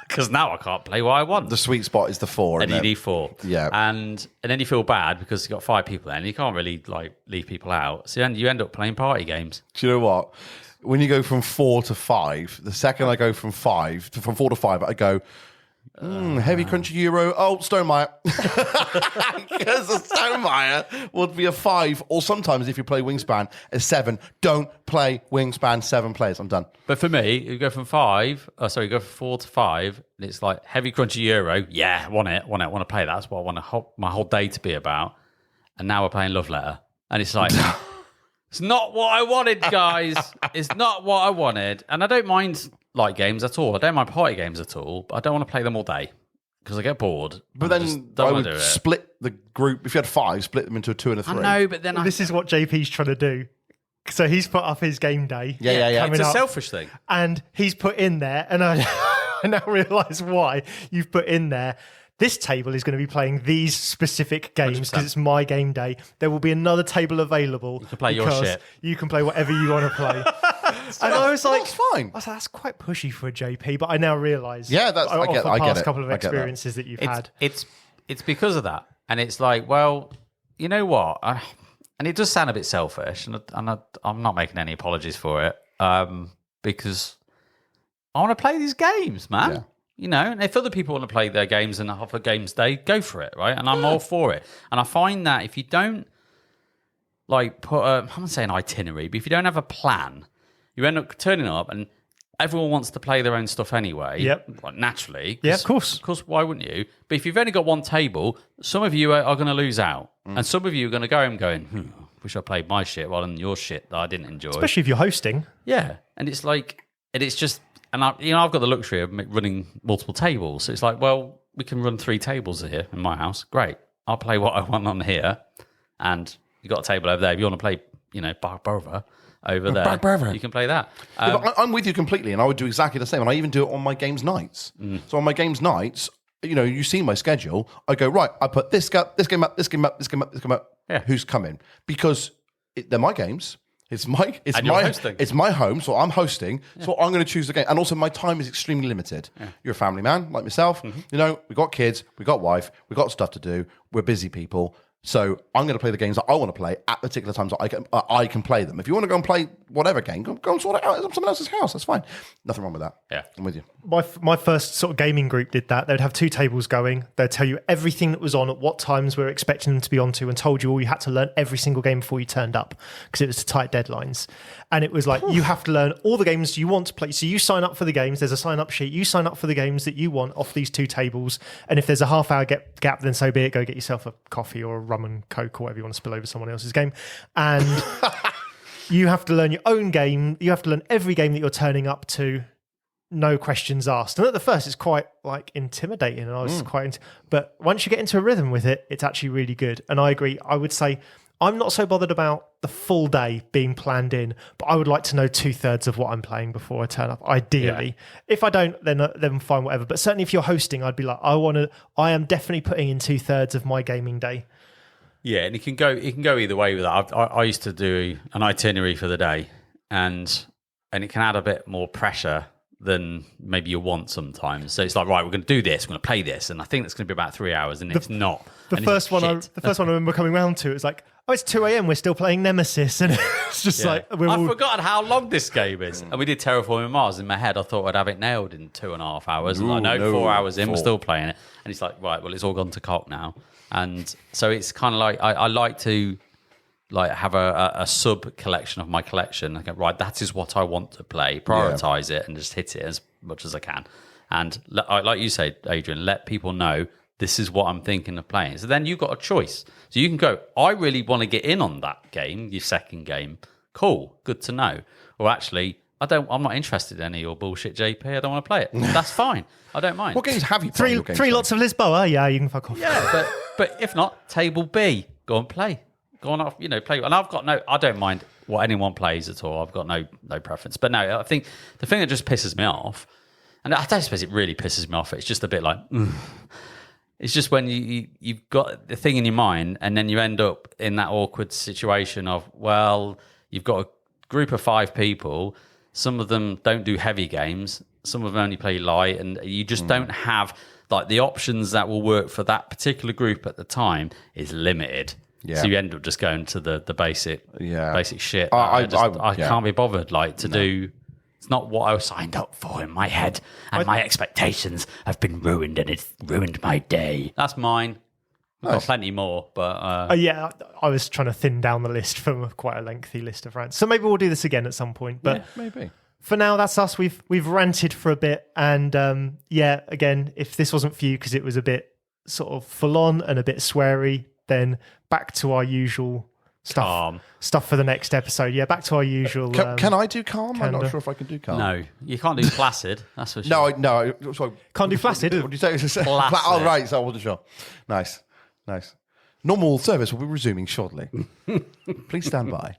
[SPEAKER 2] Because now I can't play what I want.
[SPEAKER 3] The sweet spot is the 4.
[SPEAKER 2] And you need 4.
[SPEAKER 3] Yeah.
[SPEAKER 2] And then you feel bad because you've got 5 people there and you can't really like leave people out. So you end up playing party games.
[SPEAKER 3] Do you know what? When you go from 4 to 5, the second I go from 4 to 5, I go, heavy crunchy Euro. Oh, Stonemaier. Because a Stonemaier would be a 5, or sometimes if you play Wingspan, a 7. Don't play Wingspan 7 players. I'm done.
[SPEAKER 2] But for me, you go from 4 to 5, and it's like heavy crunchy Euro. Yeah, want to play that. That's what I want my whole day to be about. And now we're playing Love Letter, and it's like. It's not what I wanted, guys. It's not what I wanted. And I don't mind light games at all. I don't mind party games at all. But I don't want to play them all day because I get bored.
[SPEAKER 3] But then I would split the group. If you had 5, split them into a 2 and a 3.
[SPEAKER 2] I know, but then
[SPEAKER 1] this is what JP's trying to do. So he's put up his game day.
[SPEAKER 3] Yeah.
[SPEAKER 2] It's a selfish thing.
[SPEAKER 1] And he's put in there, and I now realise why you've put in there. This table is going to be playing these specific games because it's my game day. There will be another table available.
[SPEAKER 2] You can play your shit.
[SPEAKER 1] You can play whatever you want to play. And I was like,
[SPEAKER 3] that's fine.
[SPEAKER 1] I was like, that's quite pushy for a JP, but I now realise.
[SPEAKER 3] Yeah, I get
[SPEAKER 1] the past
[SPEAKER 3] it.
[SPEAKER 1] couple of experiences that you've had.
[SPEAKER 2] It's because of that. And it's like, well, you know what? And it does sound a bit selfish, and I'm not making any apologies for it because I want to play these games, man. Yeah. You know, and if other people want to play their games and have a games day, go for it, right? And I'm all for it. And I find that if you don't like put I'm not saying itinerary, but if you don't have a plan, you end up turning up and everyone wants to play their own stuff anyway.
[SPEAKER 1] Yep.
[SPEAKER 2] Like naturally.
[SPEAKER 1] Yeah, of course.
[SPEAKER 2] Of course, why wouldn't you? But if you've only got one table, some of you are going to lose out. And some of you are going to go home going, wish I played my shit rather than your shit that I didn't enjoy.
[SPEAKER 1] Especially if you're hosting.
[SPEAKER 2] Yeah. And it's like, and it's just, and I've got the luxury of running multiple tables. So it's like, well, we can run 3 tables here in my house. Great. I'll play what I want on here. And you've got a table over there. If you want to play, Barbara over there, you can play that.
[SPEAKER 3] I'm with you completely. And I would do exactly the same. And I even do it on my games nights. So on my games nights, you see my schedule. I go, right, I put this game up. Yeah. Who's coming? Because they're my games. It's my home, so I'm hosting. Yeah. So I'm going to choose the game, and also my time is extremely limited. Yeah. You're a family man like myself. Mm-hmm. We've got kids, we've got wife, we've got stuff to do. We're busy people, So I'm going to play the games that I want to play at particular times that I can play them. If you want to go and play whatever game, go and sort it out at someone else's house. That's fine. Nothing wrong with that.
[SPEAKER 2] Yeah.
[SPEAKER 3] I'm with you.
[SPEAKER 1] My first sort of gaming group did that. They'd have 2 tables going. They'd tell you everything that was on at what times we were expecting them to be onto, and told you all you had to learn every single game before you turned up because it was to tight deadlines. And it was like, you have to learn all the games you want to play. So you sign up for the games. There's a sign-up sheet. You sign up for the games that you want off these 2 tables. And if there's a half-hour gap, then so be it. Go get yourself a coffee or a rum and Coke or whatever you want to spill over someone else's game. And you have to learn your own game. You have to learn every game that you're turning up to. No questions asked. And at the first, it's quite like intimidating, and I was but once you get into a rhythm with it, it's actually really good. And I agree. I would say I'm not so bothered about the full day being planned in, but I would like to know 2/3 of what I'm playing before I turn up. Ideally, if I don't, then fine, whatever. But certainly, if you're hosting, I'd be like, I am definitely putting in 2/3 of my gaming day.
[SPEAKER 2] Yeah, and it can go either way with that. I used to do an itinerary for the day, and it can add a bit more pressure than maybe you want sometimes. So it's like, right, we're going to do this, we're going to play this, and I think it's going to be about 3 hours, and it's not.
[SPEAKER 1] The first one I remember coming round to, it was like, oh, it's 2 a.m, we're still playing Nemesis, and it's just like
[SPEAKER 2] I've forgotten how long this game is. And we did Terraforming Mars. In my head, I thought I'd have it nailed in 2.5 hours. And I know 4 hours in, we're still playing it, and it's like, right, well, it's all gone to cock now. And so it's kind of like I like to have a sub collection of my collection. I go, right, that is what I want to play. Prioritize it and just hit it as much as I can. And like you say, Adrian, let people know this is what I'm thinking of playing. So then you've got a choice. So you can go, I really want to get in on that game, your second game. Cool, good to know. Or actually, I'm not interested in any of your bullshit, JP. I don't want to play it. That's fine. I don't mind.
[SPEAKER 3] What games have you played?
[SPEAKER 1] Three lots of Lisboa. Yeah, you can fuck off.
[SPEAKER 2] Yeah, but if not, table B, go and play. Go on off, play. And I don't mind what anyone plays at all. I've got no preference. But no, I think the thing that just pisses me off, and I don't suppose it really pisses me off, it's just a bit like, it's just when you've got the thing in your mind and then you end up in that awkward situation of, well, you've got a group of 5 people, some of them don't do heavy games, some of them only play light, and you just don't have, like, the options that will work for that particular group at the time is limited. Yeah. So you end up just going to the basic shit. I can't be bothered to do. It's not what I signed up for in my head, and my expectations have been ruined, and it's ruined my day. That's mine. I've got plenty more, but
[SPEAKER 1] I was trying to thin down the list from quite a lengthy list of rants. So maybe we'll do this again at some point. But
[SPEAKER 3] maybe.
[SPEAKER 1] For now, that's us. We've ranted for a bit, and again, if this wasn't for you because it was a bit sort of full on and a bit sweary, then back to our usual stuff for the next episode. Yeah, back to our usual.
[SPEAKER 3] Can I do calm? I'm not sure if I can do calm.
[SPEAKER 2] No, you can't do placid. That's for sure.
[SPEAKER 3] No. Sorry.
[SPEAKER 1] Can't do flaccid.
[SPEAKER 3] What did you say?
[SPEAKER 2] Placid.
[SPEAKER 3] Oh, right. So I wasn't sure. Nice. Normal service will be resuming shortly. Please stand by.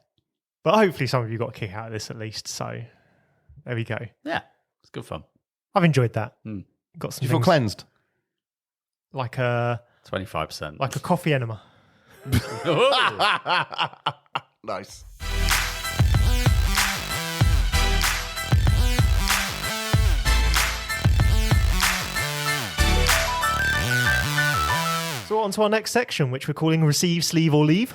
[SPEAKER 1] But hopefully some of you got a kick out of this at least. So there we go.
[SPEAKER 2] Yeah, it's good fun.
[SPEAKER 1] I've enjoyed that. Got some.
[SPEAKER 3] Do you feel cleansed?
[SPEAKER 1] Like a
[SPEAKER 2] 25%.
[SPEAKER 1] Like a coffee enema.
[SPEAKER 3] Nice.
[SPEAKER 1] So on to our next section, which we're calling Receive, Sleeve or Leave.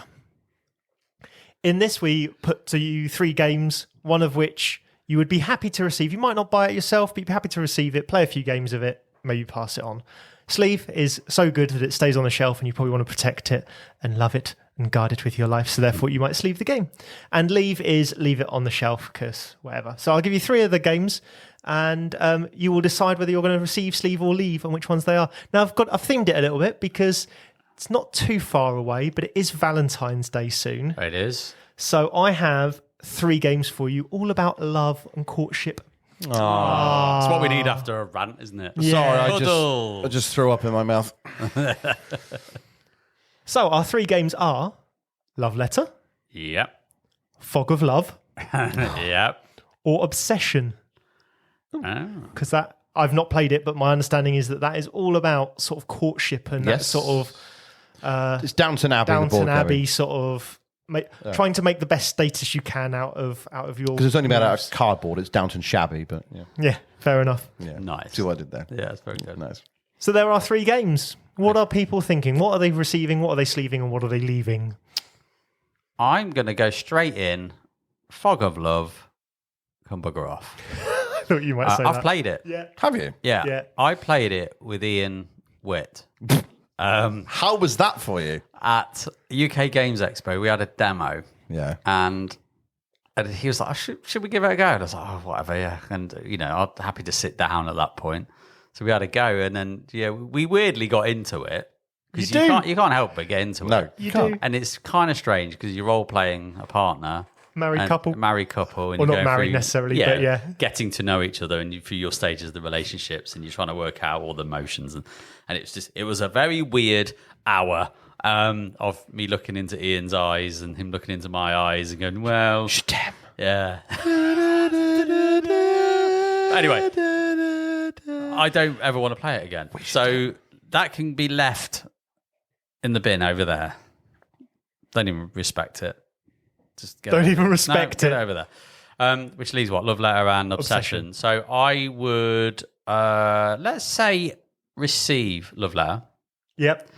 [SPEAKER 1] In this, we put to you 3 games, one of which you would be happy to receive. You might not buy it yourself, but you'd be happy to receive it, play a few games of it, maybe pass it on. Sleeve is so good that it stays on the shelf and you probably want to protect it and love it and guard it with your life. So therefore you might sleeve the game. And leave is leave it on the shelf because whatever. So I'll give you 3 of the games and you will decide whether you're going to receive, sleeve or leave and which ones they are. Now I've themed it a little bit because it's not too far away, but it is Valentine's Day soon.
[SPEAKER 2] It is.
[SPEAKER 1] So I have 3 games for you all about love and courtship.
[SPEAKER 2] It's what we need after a rant, isn't it?
[SPEAKER 1] Yeah.
[SPEAKER 3] Sorry, I just threw up in my mouth.
[SPEAKER 1] So our 3 games are Love Letter,
[SPEAKER 2] Yep.
[SPEAKER 1] Fog of Love,
[SPEAKER 2] Yep.
[SPEAKER 1] or Obsession.
[SPEAKER 2] Oh.
[SPEAKER 1] Because that I've not played it, but my understanding is that is all about sort of courtship and that sort of
[SPEAKER 3] it's Downton Abbey.
[SPEAKER 1] Downton Abbey sort of trying to make the best status you can out of your.
[SPEAKER 3] Because it's only made out of cardboard. It's Downton Shabby, but
[SPEAKER 1] yeah, fair enough.
[SPEAKER 3] Yeah,
[SPEAKER 2] Nice.
[SPEAKER 3] See what I did there?
[SPEAKER 2] Yeah, it's very good.
[SPEAKER 3] Nice.
[SPEAKER 1] So there are 3 games. What are people thinking? What are they receiving? What are they sleeving? And what are they leaving?
[SPEAKER 2] I'm going to go straight in. Fog of Love. Come bugger off.
[SPEAKER 1] I thought you might say that.
[SPEAKER 2] I've played it.
[SPEAKER 1] Yeah.
[SPEAKER 3] Have you?
[SPEAKER 2] Yeah. I played it with Ian Witt.
[SPEAKER 3] How was that for you?
[SPEAKER 2] At UK Games Expo, we had a demo.
[SPEAKER 3] Yeah.
[SPEAKER 2] And he was like, should we give it a go? And I was like, oh, whatever, yeah. And, I'm happy to sit down at that point. So we had a go. And then, we weirdly got into it. Because you can't help but get into it.
[SPEAKER 3] No, you can't.
[SPEAKER 2] And it's kind of strange because you're role-playing a partner.
[SPEAKER 1] Married couple.
[SPEAKER 2] And
[SPEAKER 1] or not married necessarily, but yeah.
[SPEAKER 2] Getting to know each other and through your stages of the relationships, and you're trying to work out all the emotions. And it was a very weird hour of me looking into Ian's eyes and him looking into my eyes and going, well...
[SPEAKER 3] Damn.
[SPEAKER 2] Yeah. Anyway, I don't ever want to play it again. So that can be left in the bin over there. Don't even respect it. Just
[SPEAKER 1] don't even respect
[SPEAKER 2] it over there. Which leaves what? Love Letter and Obsession. So I would, let's say, receive Love Letter.
[SPEAKER 1] Yep.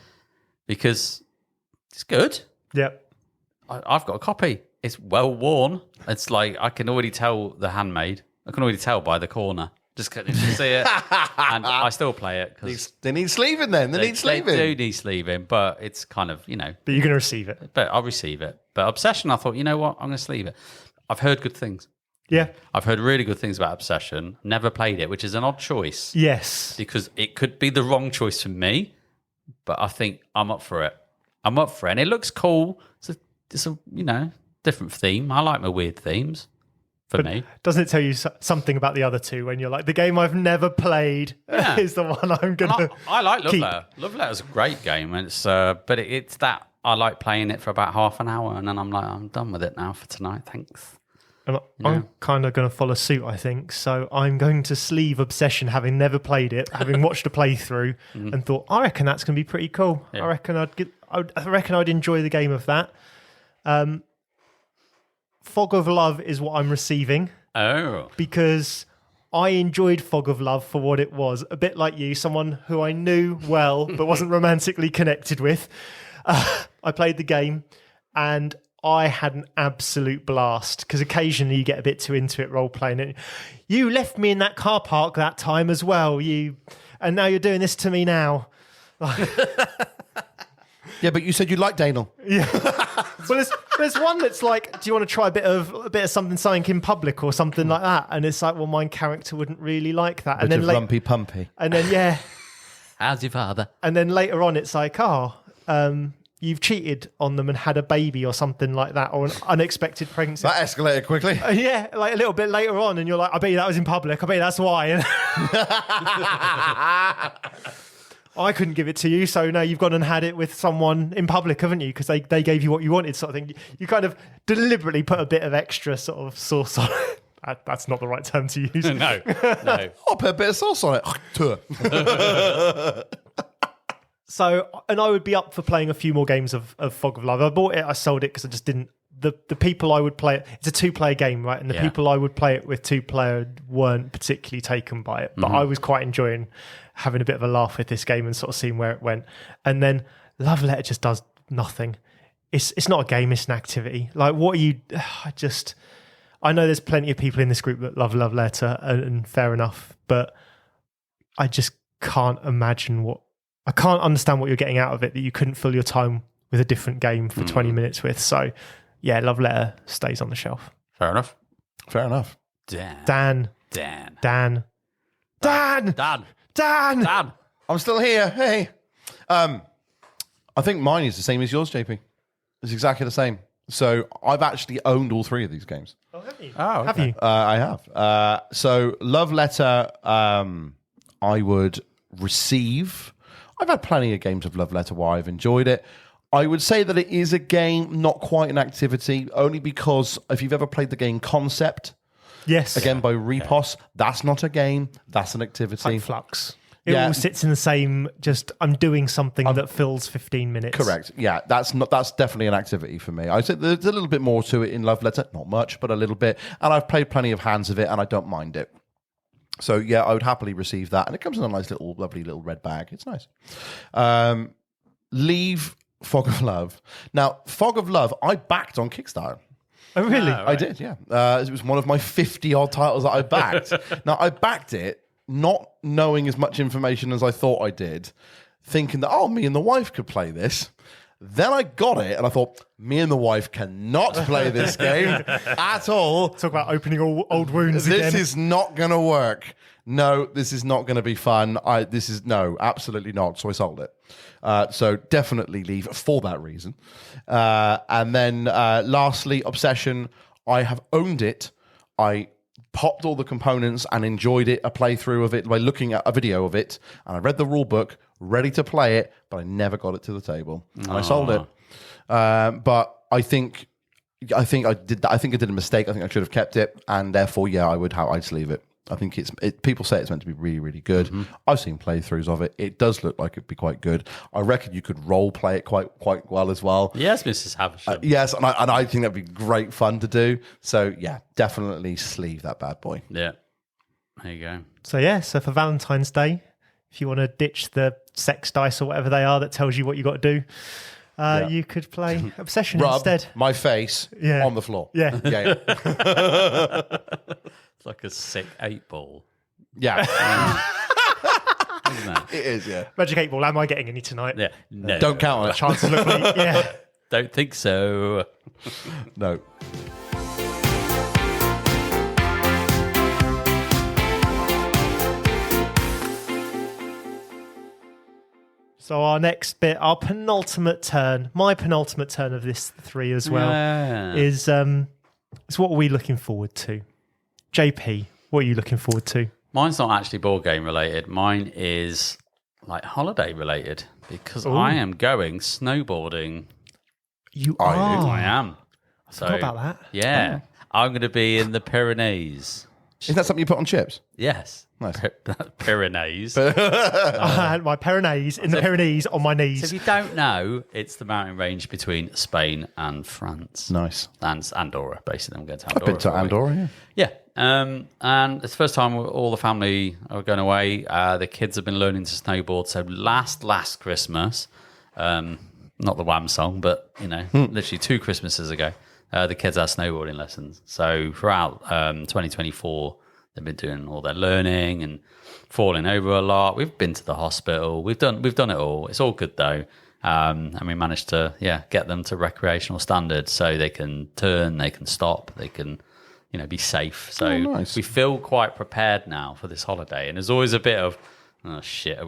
[SPEAKER 2] Because it's good.
[SPEAKER 1] Yep.
[SPEAKER 2] I've got a copy. It's well worn. It's like I can already tell the handmade. I can already tell by the corner. Just see it. And I still play it. Cause
[SPEAKER 3] they need sleeving then. They need sleeving.
[SPEAKER 2] They do need sleeving, but it's kind of,
[SPEAKER 1] But you're going to receive it.
[SPEAKER 2] But I'll receive it. But Obsession, I thought, you know what? I'm going to sleeve it. I've heard good things.
[SPEAKER 1] Yeah.
[SPEAKER 2] I've heard really good things about Obsession. Never played it, which is an odd choice.
[SPEAKER 1] Yes.
[SPEAKER 2] Because it could be the wrong choice for me, but I think I'm up for it. I'm up for it. And it looks cool. It's a different theme. I like my weird themes. For me.
[SPEAKER 1] Doesn't it tell you something about the other 2 when you're like, the game I've never played is the one I'm going to
[SPEAKER 2] I like Love Letter. Love Letter's a great game. And but it's that I like playing it for about half an hour and then I'm like, I'm done with it now for tonight. Thanks.
[SPEAKER 1] And I'm kind of going to follow suit, I think. So I'm going to sleeve Obsession, having never played it, having watched a playthrough and thought, I reckon that's going to be pretty cool. Yeah. I reckon I'd enjoy the game of that. Fog of Love is what I'm receiving.
[SPEAKER 2] Oh.
[SPEAKER 1] Because I enjoyed Fog of Love for what it was. A bit like you, someone who I knew well but wasn't romantically connected with. I played the game and I had an absolute blast because occasionally you get a bit too into it role-playing it. You left me in that car park that time as well. And now you're doing this to me now.
[SPEAKER 3] Yeah, but you said you liked Daniel.
[SPEAKER 1] Yeah. Well, there's one that's like, do you want to try a bit of something in public or something like that? And it's like, well, my character wouldn't really like that. And then
[SPEAKER 3] rumpy pumpy.
[SPEAKER 1] And then yeah.
[SPEAKER 2] How's your father?
[SPEAKER 1] And then later on, it's like, you've cheated on them and had a baby or something like that, or an unexpected pregnancy.
[SPEAKER 3] That escalated quickly.
[SPEAKER 1] Yeah, like a little bit later on, and you're like, I bet you that was in public. I bet you that's why. I couldn't give it to you, so now you've gone and had it with someone in public, haven't you? Because they gave you what you wanted, sort of thing. You kind of deliberately put a bit of extra sort of sauce on it. That's not the right term to use.
[SPEAKER 2] No.
[SPEAKER 3] I'll put a bit of sauce on it.
[SPEAKER 1] So, and I would be up for playing a few more games of Fog of Love. I bought it, I sold it because I just didn't. The people I would play it, it's a 2-player game, right? And the people I would play it with 2-player weren't particularly taken by it. But I was quite enjoying having a bit of a laugh with this game and sort of seeing where it went. And then Love Letter just does nothing. It's not a game, it's an activity. Like, what are you... I know there's plenty of people in this group that love Love Letter, and fair enough, but I just can't imagine I can't understand what you're getting out of it that you couldn't fill your time with a different game for 20 minutes with. So, yeah, Love Letter stays on the shelf.
[SPEAKER 2] Fair enough.
[SPEAKER 1] Dan.
[SPEAKER 3] I'm still here. Hey. I think mine is the same as yours, JP. It's exactly the same. So I've actually owned all 3 of these games.
[SPEAKER 1] Oh, have you?
[SPEAKER 2] Oh, okay.
[SPEAKER 1] Have you?
[SPEAKER 3] I have. So Love Letter, I would receive. I've had plenty of games of Love Letter where I've enjoyed it. I would say that it is a game, not quite an activity, only because if you've ever played the game Concept,
[SPEAKER 1] yes,
[SPEAKER 3] again by Repos, that's not a game, that's an activity.
[SPEAKER 1] Like Flux. It all sits in the same, just I'm doing something that fills 15 minutes.
[SPEAKER 3] Correct. Yeah, that's definitely an activity for me. I said there's a little bit more to it in Love Letter, not much, but a little bit. And I've played plenty of hands of it and I don't mind it. So yeah, I would happily receive that, and it comes in a nice little, lovely little red bag. It's nice. Leave Fog of Love. Now, Fog of Love, I backed on Kickstarter.
[SPEAKER 1] Oh, really?
[SPEAKER 2] Oh, right.
[SPEAKER 3] I did, yeah. It was one of my 50-odd titles that I backed. Now, I backed it not knowing as much information as I thought I did, thinking that, me and the wife could play this. Then I got it, and I thought, me and the wife cannot play this game at all.
[SPEAKER 1] Talk about opening all old wounds
[SPEAKER 3] This
[SPEAKER 1] again.
[SPEAKER 3] is not going to work. No, this is not going to be fun. No, absolutely not. So I sold it. So definitely leave for that reason. And then lastly, Obsession. I have owned it. I popped all the components and enjoyed it, a playthrough of it by looking at a video of it, and I read the rule book, ready to play it, but I never got it to the table, and I sold it. But I think I did. I think I did a mistake. I think I should have kept it, and therefore, I'd just leave it. I think people say it's meant to be really, really good. Mm-hmm. I've seen playthroughs of it. It does look like it'd be quite good. I reckon you could role play it quite well as well.
[SPEAKER 2] Yes, Mrs. Havisham.
[SPEAKER 3] Yes, and I think that'd be great fun to do. So yeah, definitely sleeve that bad boy.
[SPEAKER 2] Yeah, there you go.
[SPEAKER 1] So for Valentine's Day, if you want to ditch the sex dice or whatever they are that tells you what you got to do, you could play Obsession instead.
[SPEAKER 3] My face on the floor.
[SPEAKER 1] Yeah.
[SPEAKER 2] It's like a sick 8-ball.
[SPEAKER 3] Yeah.
[SPEAKER 2] Isn't it?
[SPEAKER 3] It is, yeah.
[SPEAKER 1] Magic 8 Ball, am I getting any tonight?
[SPEAKER 2] Yeah. No.
[SPEAKER 3] Don't count on it.
[SPEAKER 1] Chances look like, yeah.
[SPEAKER 2] Don't think so.
[SPEAKER 3] No.
[SPEAKER 1] So our next bit, our penultimate turn, my penultimate turn of this 3 as well, is what are we looking forward to? JP, what are you looking forward to?
[SPEAKER 2] Mine's not actually board game related. Mine is like holiday related because
[SPEAKER 1] Ooh.
[SPEAKER 2] I am going snowboarding.
[SPEAKER 1] You
[SPEAKER 3] Are
[SPEAKER 1] are.
[SPEAKER 3] you?
[SPEAKER 2] I am.
[SPEAKER 1] So, forgot about that.
[SPEAKER 2] Yeah. I'm going to be in the Pyrenees.
[SPEAKER 3] Is that something you put on chips?
[SPEAKER 2] Yes.
[SPEAKER 3] Nice.
[SPEAKER 2] Pyrenees.
[SPEAKER 1] I had my Pyrenees in the Pyrenees on my
[SPEAKER 2] So
[SPEAKER 1] knees.
[SPEAKER 2] if you don't know, it's the mountain range between Spain and France.
[SPEAKER 3] Nice.
[SPEAKER 2] And Andorra, basically. I'm going to
[SPEAKER 3] I've
[SPEAKER 2] Andorra.
[SPEAKER 3] been to Andorra, yeah.
[SPEAKER 2] Yeah. And it's the first time all the family are going away. The kids have been learning to snowboard. So last Christmas, not the Wham song, but, literally 2 Christmases ago, the kids had snowboarding lessons. So throughout 2024, they've been doing all their learning and falling over a lot. We've been to the hospital. We've done it all. It's all good though. And we managed to get them to recreational standards so they can turn, they can stop, they can be safe. So
[SPEAKER 3] nice.
[SPEAKER 2] We feel quite prepared now for this holiday. And there's always a bit of, oh shit, are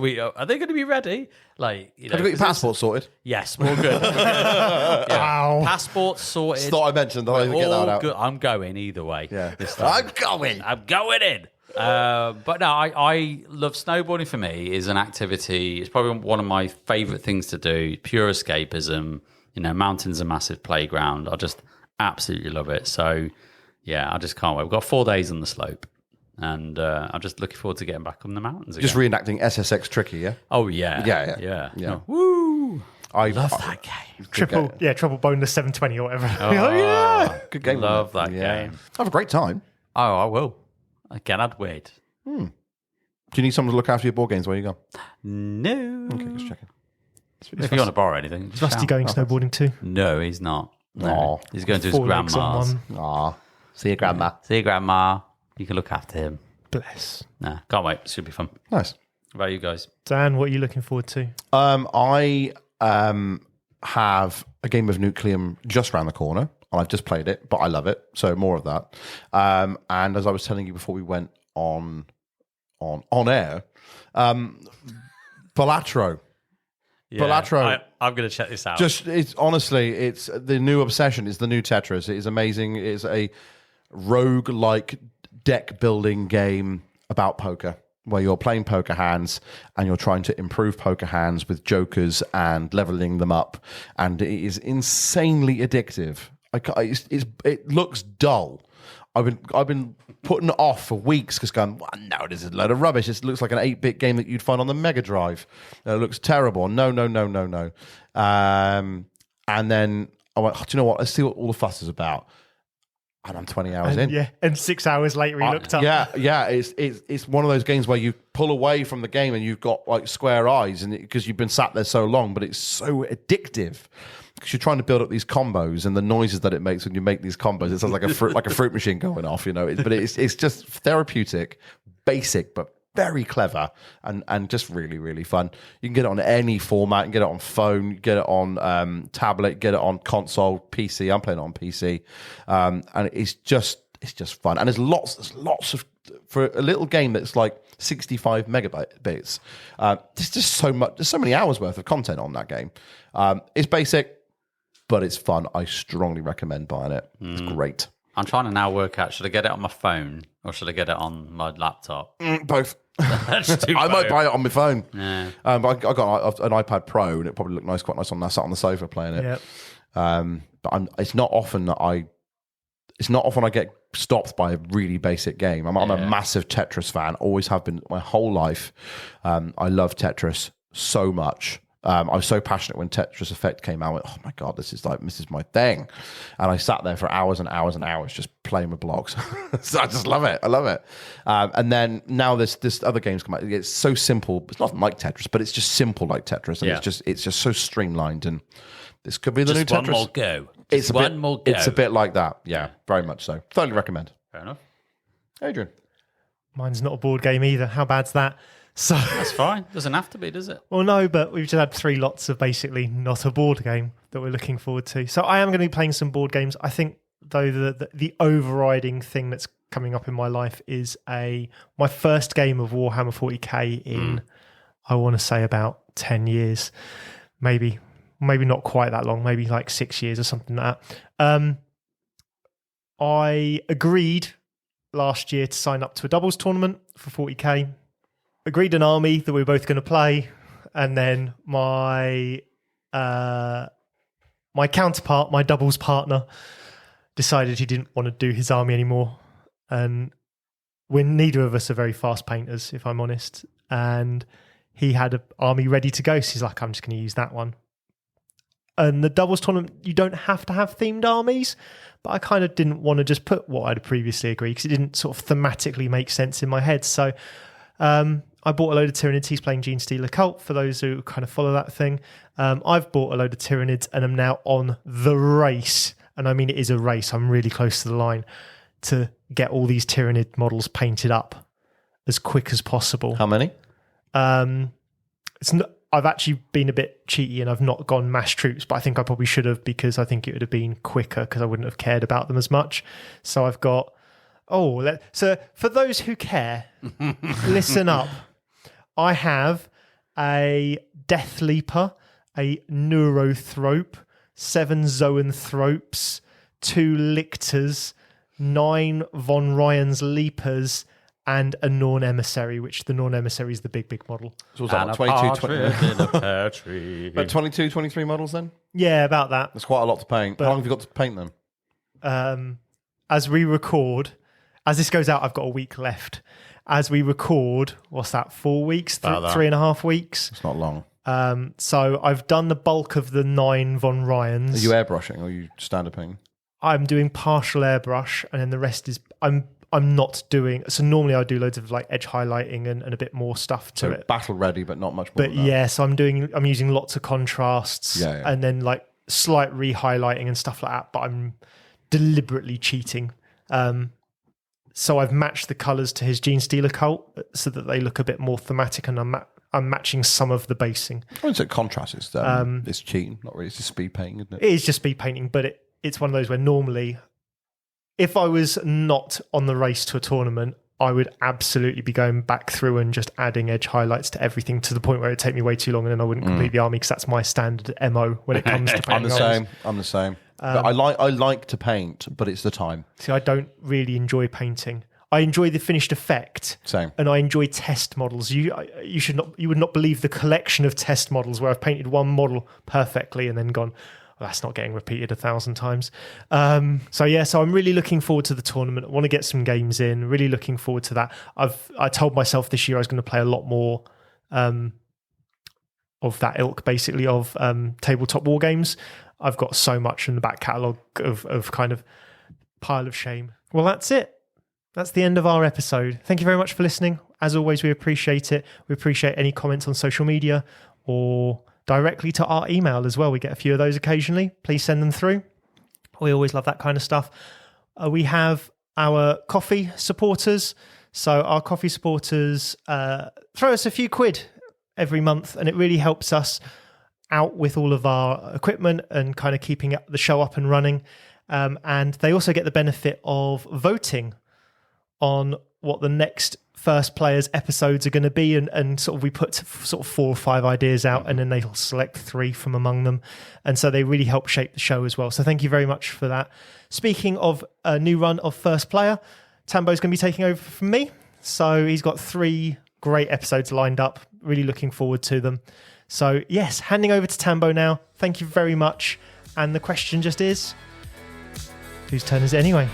[SPEAKER 2] they going to be ready? Like,
[SPEAKER 3] Have you got your passport sorted?
[SPEAKER 2] Yes, we're all good.
[SPEAKER 1] Wow.
[SPEAKER 2] Passport sorted.
[SPEAKER 3] Thought I mentioned. I get that out.
[SPEAKER 2] Good. I'm going either way.
[SPEAKER 3] Yeah.
[SPEAKER 2] This time.
[SPEAKER 3] I'm going.
[SPEAKER 2] in. But no, I love snowboarding. For me, is an activity. It's probably one of my favourite things to do. Pure escapism. Mountains, a massive playground. I just absolutely love it. So yeah, I just can't wait. We've got 4 days on the slope. And I'm just looking forward to getting back on the mountains again.
[SPEAKER 3] Just reenacting SSX Tricky, yeah?
[SPEAKER 2] Oh, yeah.
[SPEAKER 3] Yeah.
[SPEAKER 2] No. Woo!
[SPEAKER 3] I
[SPEAKER 2] Love that game.
[SPEAKER 1] Triple bonus 720 or whatever.
[SPEAKER 2] Oh,
[SPEAKER 1] yeah.
[SPEAKER 3] Good game.
[SPEAKER 2] Love that game.
[SPEAKER 3] Have a great time.
[SPEAKER 2] Oh, I will. I cannot wait.
[SPEAKER 3] Do you need someone to look after your board games while you go?
[SPEAKER 2] No.
[SPEAKER 3] Okay, just checking.
[SPEAKER 2] If you want to borrow anything. just
[SPEAKER 1] Rusty
[SPEAKER 2] shout.
[SPEAKER 1] going snowboarding too.
[SPEAKER 2] No, he's not. No.
[SPEAKER 3] Aw.
[SPEAKER 2] He's going to his
[SPEAKER 1] 4 legs on
[SPEAKER 2] grandma's.
[SPEAKER 1] one.
[SPEAKER 3] Aw. See you, Grandma.
[SPEAKER 2] See you, Grandma. You can look after him.
[SPEAKER 1] Bless.
[SPEAKER 2] Nah, can't wait. It should be fun.
[SPEAKER 3] Nice.
[SPEAKER 2] What about you guys?
[SPEAKER 1] Dan, what are you looking forward to?
[SPEAKER 3] I have a game of Nucleum just around the corner, and I've just played it, but I love it. So more of that. And as I was telling you before we went on air, Balatro. Balatro.
[SPEAKER 2] I'm going to check this out.
[SPEAKER 3] It's the new obsession. It's the new Tetris. It is amazing. It is a rogue-like deck building game about poker, where you're playing poker hands and you're trying to improve poker hands with jokers and leveling them up, and it is insanely addictive. It looks dull. I've been putting it off for weeks because going, well, no, this is a load of rubbish. This looks like an 8-bit game that you'd find on the Mega Drive. It looks terrible. No. And then I went, do you know what? Let's see what all the fuss is about. and I'm 20 hours in.
[SPEAKER 1] Yeah, and 6 hours later he looked up.
[SPEAKER 3] Yeah. It's one of those games where you pull away from the game and you've got like square eyes, and because you've been sat there so long, but it's so addictive because you're trying to build up these combos and the noises that it makes when you make these combos. It sounds like a fruit machine going off, But it's just therapeutic, basic, but very clever and just really, really fun. You can get it on any format. You can get it on phone, get it on tablet, get it on console, PC. I'm playing it on PC, and it's just fun. And there's lots of, for a little game that's like 65 megabytes. There's just so much. There's so many hours worth of content on that game. It's basic, but it's fun. I strongly recommend buying it. It's great.
[SPEAKER 2] I'm trying to now work out, should I get it on my phone or should I get it on my laptop?
[SPEAKER 3] Both. I might buy it on my phone.
[SPEAKER 2] Yeah.
[SPEAKER 3] But I got an iPad Pro, and it probably looked quite nice on that, sat on the sofa playing it.
[SPEAKER 1] Yep.
[SPEAKER 3] But it's not often I get stopped by a really basic game. I'm a massive Tetris fan, always have been my whole life. I love Tetris so much. I was so passionate when Tetris Effect came out. I went, oh my God, this is my thing. And I sat there for hours and hours and hours just playing with blocks. So I just love it. I love it. And then now this other games come out. It's so simple. It's not like Tetris, but it's just simple like Tetris. And it's just so streamlined. And this could be the new Tetris.
[SPEAKER 2] One more go.
[SPEAKER 3] It's a bit like that. Yeah, very much so. Totally recommend.
[SPEAKER 2] Fair enough.
[SPEAKER 3] Adrian.
[SPEAKER 1] Mine's not a board game either. How bad's that? So
[SPEAKER 2] that's fine. Doesn't have to be, does it?
[SPEAKER 1] Well, no, but we've just had 3 lots of basically not a board game that we're looking forward to. So I am going to be playing some board games. I think, though, the overriding thing that's coming up in my life is my first game of Warhammer 40k in, I want to say, about 10 years. Maybe not quite that long, maybe like 6 years or something like that. I agreed last year to sign up to a doubles tournament for 40k. Agreed an army that we were both going to play, and then my counterpart, my doubles partner, decided he didn't want to do his army anymore. And neither of us are very fast painters, if I'm honest. And he had an army ready to go, so he's like, I'm just going to use that one. And the doubles tournament, you don't have to have themed armies, but I kind of didn't want to just put what I'd previously agreed because it didn't sort of thematically make sense in my head. So I bought a load of Tyranids. He's playing Genestealer Cult, for those who kind of follow that thing. I've bought a load of Tyranids and I'm now on the race. And I mean, it is a race. I'm really close to the line to get all these Tyranid models painted up as quick as possible.
[SPEAKER 3] How many?
[SPEAKER 1] I've actually been a bit cheaty and I've not gone mass troops, but I think I probably should have because I think it would have been quicker because I wouldn't have cared about them as much. So I've got... so for those who care, listen up. I have a Death Leaper, a Neurothrope, 7 Zoanthropes, 2 Lictors, 9 Von Ryan's Leapers, and a Norn Emissary, which the Norn Emissary is the big model.
[SPEAKER 3] So was that 22, 23 models then?
[SPEAKER 1] Yeah, about that.
[SPEAKER 3] That's quite a lot to paint. How long have you got to paint them?
[SPEAKER 1] As we record, as this goes out, I've got a week left. As we record, what's that, 4 weeks? 3.5 weeks?
[SPEAKER 3] It's not long.
[SPEAKER 1] So I've done the bulk of the 9 Von Ryans.
[SPEAKER 3] Are you airbrushing or are you standard painting?
[SPEAKER 1] I'm doing partial airbrush, and then the rest is... I'm not doing... So normally I do loads of like edge highlighting and a bit more stuff to it.
[SPEAKER 3] Battle ready, but not much more.
[SPEAKER 1] But yeah, so I'm using lots of contrasts and then like slight re-highlighting and stuff like that, but I'm deliberately cheating. So I've matched the colours to his Genestealer Cult so that they look a bit more thematic, and I'm matching some of the basing.
[SPEAKER 3] I wouldn't say contrast. It's cheating, not really. It's just speed painting, isn't it?
[SPEAKER 1] It is just speed painting, but it's one of those where normally, if I was not on the race to a tournament, I would absolutely be going back through and just adding edge highlights to everything to the point where it'd take me way too long and then I wouldn't complete the army because that's my standard MO when it comes to painting.
[SPEAKER 3] I'm the same. But I like to paint, but it's the time.
[SPEAKER 1] See, I don't really enjoy painting. I enjoy the finished effect.
[SPEAKER 3] Same.
[SPEAKER 1] And I enjoy test models. You would not believe the collection of test models where I've painted one model perfectly and then gone, well, that's not getting repeated 1,000 times. So I'm really looking forward to the tournament. I want to get some games in. Really looking forward to that. I told myself this year I was going to play a lot more of that ilk, basically, of tabletop war games. I've got so much in the back catalogue of kind of pile of shame. Well, that's it. That's the end of our episode. Thank you very much for listening. As always, we appreciate it. We appreciate any comments on social media or directly to our email as well. We get a few of those occasionally. Please send them through. We always love that kind of stuff. We have our coffee supporters. So our coffee supporters throw us a few quid every month, and it really helps us out with all of our equipment and kind of keeping the show up and running. And they also get the benefit of voting on what the next First Players episodes are going to be, and sort of we put sort of 4 or 5 ideas out, and then they'll select 3 from among them, and so they really help shape the show as well. So thank you very much for that. Speaking of a new run of First Player, Tambo's going to be taking over from me, so he's got 3 great episodes lined up. Really looking forward to them. So yes, handing over to Tambo now. Thank you very much. And the question just is, whose turn is it anyway?